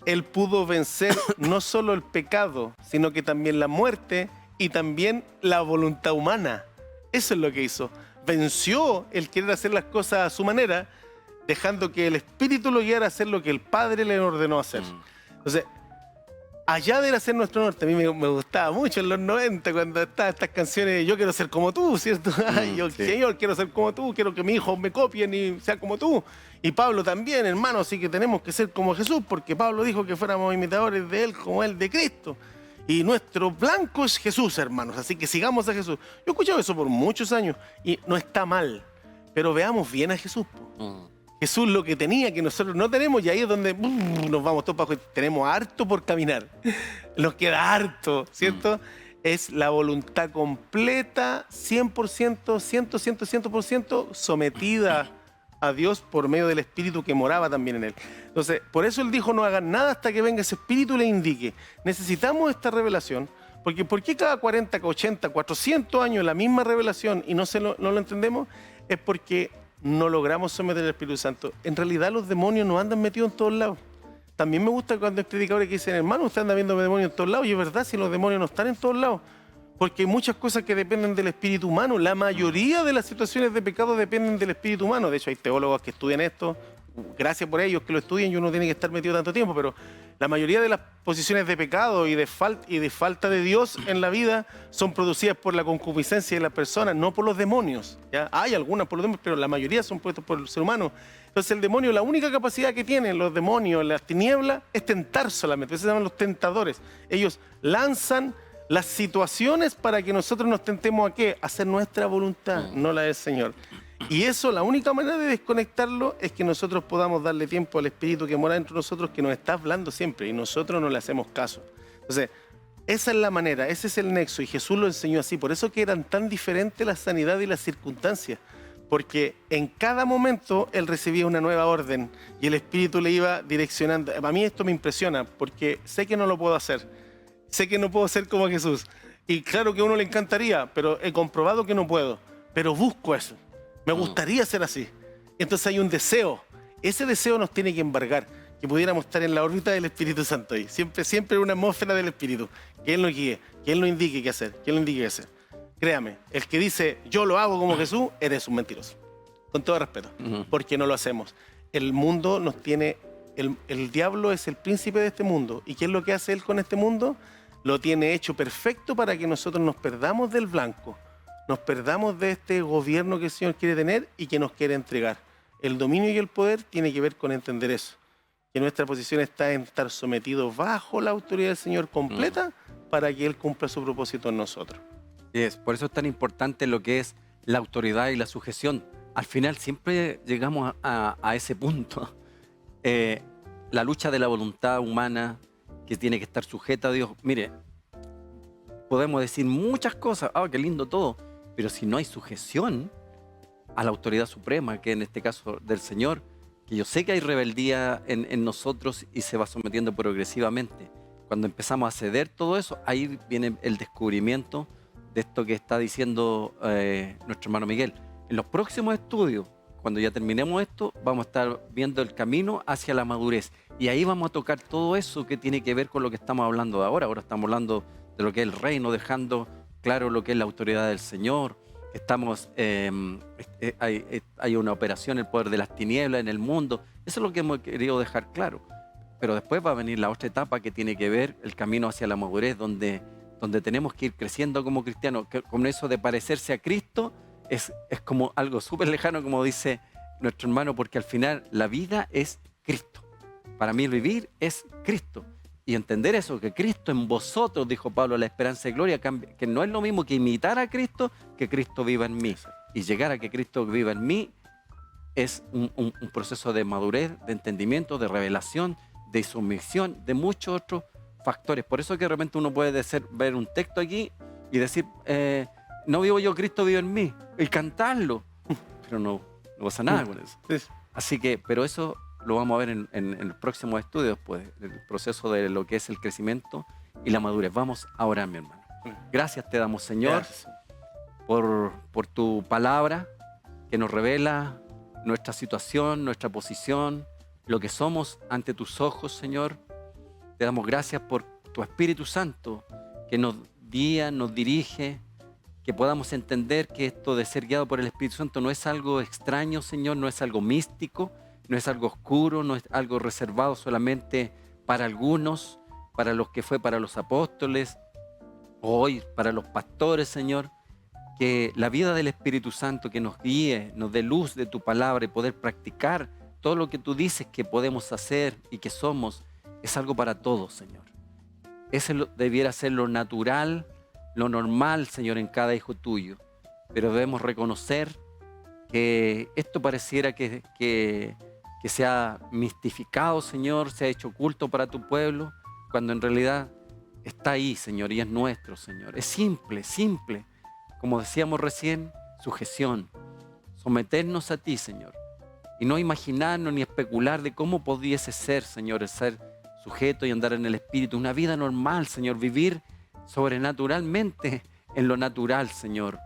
Él pudo vencer no solo el pecado, sino que también la muerte y también la voluntad humana. Eso es lo que hizo. Venció el querer hacer las cosas a su manera, dejando que el Espíritu lo guiara a hacer lo que el Padre le ordenó hacer. Entonces, allá de hacer nuestro norte, a mí me gustaba mucho en los 90, cuando estaban estas canciones, yo quiero ser como tú, ¿cierto? Yo, sí. Señor, quiero ser como tú, quiero que mis hijos me copien y sea como tú. Y Pablo también, hermano, así que tenemos que ser como Jesús, porque Pablo dijo que fuéramos imitadores de Él como Él de Cristo. Y nuestro blanco es Jesús, hermanos, así que sigamos a Jesús. Yo he escuchado eso por muchos años y no está mal, pero veamos bien a Jesús. Jesús lo que tenía, que nosotros no tenemos, y ahí es donde nos vamos todos para abajo. Tenemos harto por caminar. Nos queda harto, ¿cierto? Es la voluntad completa, 100%, 100% sometida a Dios por medio del Espíritu que moraba también en Él. Entonces, por eso Él dijo, no hagan nada hasta que venga ese Espíritu y le indique. Necesitamos esta revelación, porque ¿por qué cada 40, 80, 400 años la misma revelación y no lo entendemos? Es porque no logramos someter al Espíritu Santo. En realidad los demonios no andan metidos en todos lados. También me gusta cuando hay predicadores que dicen, hermano, usted anda viendo demonios en todos lados. Y es verdad, si los demonios no están en todos lados. Porque hay muchas cosas que dependen del espíritu humano. La mayoría de las situaciones de pecado dependen del espíritu humano. De hecho, hay teólogos que estudian esto. Gracias por ellos que lo estudien y uno tiene que estar metido tanto tiempo. Pero la mayoría de las posiciones de pecado y de falta de Dios en la vida son producidas por la concupiscencia de las personas, no por los demonios. ¿Ya? Hay algunas por los demonios, pero la mayoría son puestos por el ser humano. Entonces el demonio, la única capacidad que tienen los demonios, las tinieblas, es tentar solamente. Eso se llaman los tentadores. Ellos lanzan las situaciones para que nosotros nos tentemos ¿a qué? A hacer nuestra voluntad, no la del Señor. Y eso, la única manera de desconectarlo es que nosotros podamos darle tiempo al Espíritu que mora dentro de nosotros, que nos está hablando siempre y nosotros no le hacemos caso. Entonces, esa es la manera, ese es el nexo y Jesús lo enseñó así. Por eso que eran tan diferentes la sanidad y las circunstancias. Porque en cada momento Él recibía una nueva orden y el Espíritu le iba direccionando. A mí esto me impresiona porque sé que no lo puedo hacer. Sé que no puedo ser como Jesús. Y claro que a uno le encantaría, pero he comprobado que no puedo. Pero busco eso. Me gustaría ser así. Entonces hay un deseo. Ese deseo nos tiene que embargar. Que pudiéramos estar en la órbita del Espíritu Santo ahí. Siempre una atmósfera del Espíritu. Que Él nos guíe, que Él nos indique qué hacer, que Él nos indique qué hacer. Créame, el que dice yo lo hago como Jesús, eres un mentiroso. Con todo respeto. Porque no lo hacemos. El mundo nos tiene... El diablo es el príncipe de este mundo. ¿Y qué es lo que hace él con este mundo? Lo tiene hecho perfecto para que nosotros nos perdamos del blanco, nos perdamos de este gobierno que el Señor quiere tener y que nos quiere entregar. El dominio y el poder tiene que ver con entender eso, que nuestra posición está en estar sometidos bajo la autoridad del Señor completa para que Él cumpla su propósito en nosotros. Por eso es tan importante lo que es la autoridad y la sujeción. Al final siempre llegamos a ese punto. La lucha de la voluntad humana que tiene que estar sujeta a Dios. Mire, podemos decir muchas cosas, qué lindo todo, pero si no hay sujeción a la autoridad suprema, que en este caso del Señor, que yo sé que hay rebeldía en nosotros y se va sometiendo progresivamente. Cuando empezamos a ceder todo eso, ahí viene el descubrimiento de esto que está diciendo nuestro hermano Miguel. En los próximos estudios, cuando ya terminemos esto, vamos a estar viendo el camino hacia la madurez. Y ahí vamos a tocar todo eso que tiene que ver con lo que estamos hablando de ahora. Ahora estamos hablando de lo que es el reino, dejando claro lo que es la autoridad del Señor. Hay una operación, el poder de las tinieblas en el mundo. Eso es lo que hemos querido dejar claro. Pero después va a venir la otra etapa que tiene que ver el camino hacia la madurez, donde tenemos que ir creciendo como cristianos. Con eso de parecerse a Cristo, es como algo súper lejano, como dice nuestro hermano, porque al final la vida es Cristo. Para mí el vivir es Cristo. Y entender eso, que Cristo en vosotros, dijo Pablo, la esperanza y gloria, que no es lo mismo que imitar a Cristo, que Cristo viva en mí. Y llegar a que Cristo viva en mí es un proceso de madurez, de entendimiento, de revelación, de sumisión, de muchos otros factores. Por eso que de repente uno puede ver un texto aquí y decir... no vivo yo, Cristo vive en mí, y cantarlo, pero no pasa nada con eso. Así que, pero eso lo vamos a ver en los próximos estudios, pues, el proceso de lo que es el crecimiento y la madurez. Vamos a orar, mi hermano. Gracias te damos, Señor, por tu palabra que nos revela nuestra situación, nuestra posición, lo que somos ante tus ojos, Señor. Te damos gracias por tu Espíritu Santo que nos guía, nos dirige, que podamos entender que esto de ser guiado por el Espíritu Santo no es algo extraño, Señor, no es algo místico, no es algo oscuro, no es algo reservado solamente para algunos, para los que fue para los apóstoles, hoy para los pastores, Señor. Que la vida del Espíritu Santo que nos guíe, nos dé luz de tu palabra y poder practicar todo lo que tú dices que podemos hacer y que somos, es algo para todos, Señor. Ese debiera ser lo natural, lo normal, Señor, en cada hijo tuyo. Pero debemos reconocer que esto pareciera que se ha mistificado, Señor, se ha hecho oculto para tu pueblo, cuando en realidad está ahí, Señor, y es nuestro, Señor. Es simple, simple. Como decíamos recién, sujeción. Someternos a ti, Señor. Y no imaginarnos ni especular de cómo pudiese ser, Señor, el ser sujeto y andar en el Espíritu. Una vida normal, Señor, vivir sobrenaturalmente en lo natural, Señor.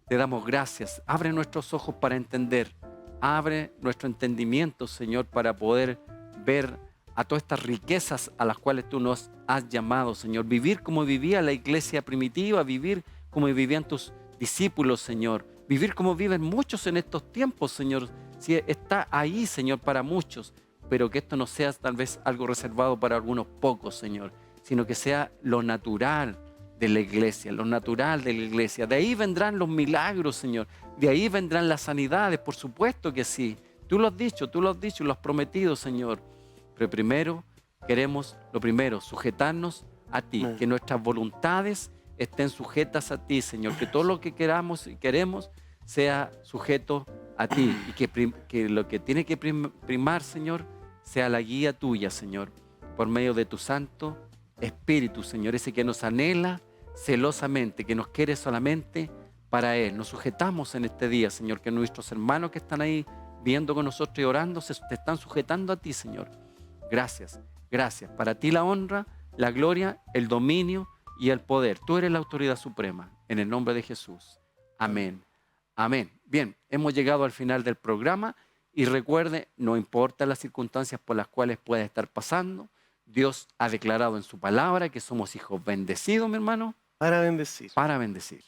Te damos gracias. Abre nuestros ojos para entender Abre nuestro entendimiento, Señor, para poder ver a todas estas riquezas a las cuales tú nos has llamado, Señor. Vivir como vivía la iglesia primitiva, vivir como vivían tus discípulos, Señor. Vivir como viven muchos en estos tiempos, Señor. Si está ahí, Señor, para muchos, pero que esto no sea tal vez algo reservado para algunos pocos, Señor, sino que sea lo natural de la iglesia, lo natural de la iglesia. De ahí vendrán los milagros, Señor. De ahí vendrán las sanidades, por supuesto que sí. Tú lo has dicho y lo has prometido, Señor. Pero primero, lo primero, sujetarnos a ti, que nuestras voluntades estén sujetas a ti, Señor. Que todo lo que queramos y queremos sea sujeto a ti. Y que lo que tiene que primar, Señor, sea la guía tuya, Señor, por medio de tu Santo Espíritu, Señor, ese que nos anhela celosamente, que nos quiere solamente para Él. Nos sujetamos en este día, Señor, que nuestros hermanos que están ahí viendo con nosotros y orando te están sujetando a ti, Señor. Gracias, gracias. Para ti la honra, la gloria, el dominio y el poder. Tú eres la autoridad suprema. En el nombre de Jesús. Amén. Amén. Bien, hemos llegado al final del programa y recuerde, no importa las circunstancias por las cuales pueda estar pasando, Dios ha declarado en su palabra que somos hijos bendecidos, mi hermano. Para bendecir. Para bendecir.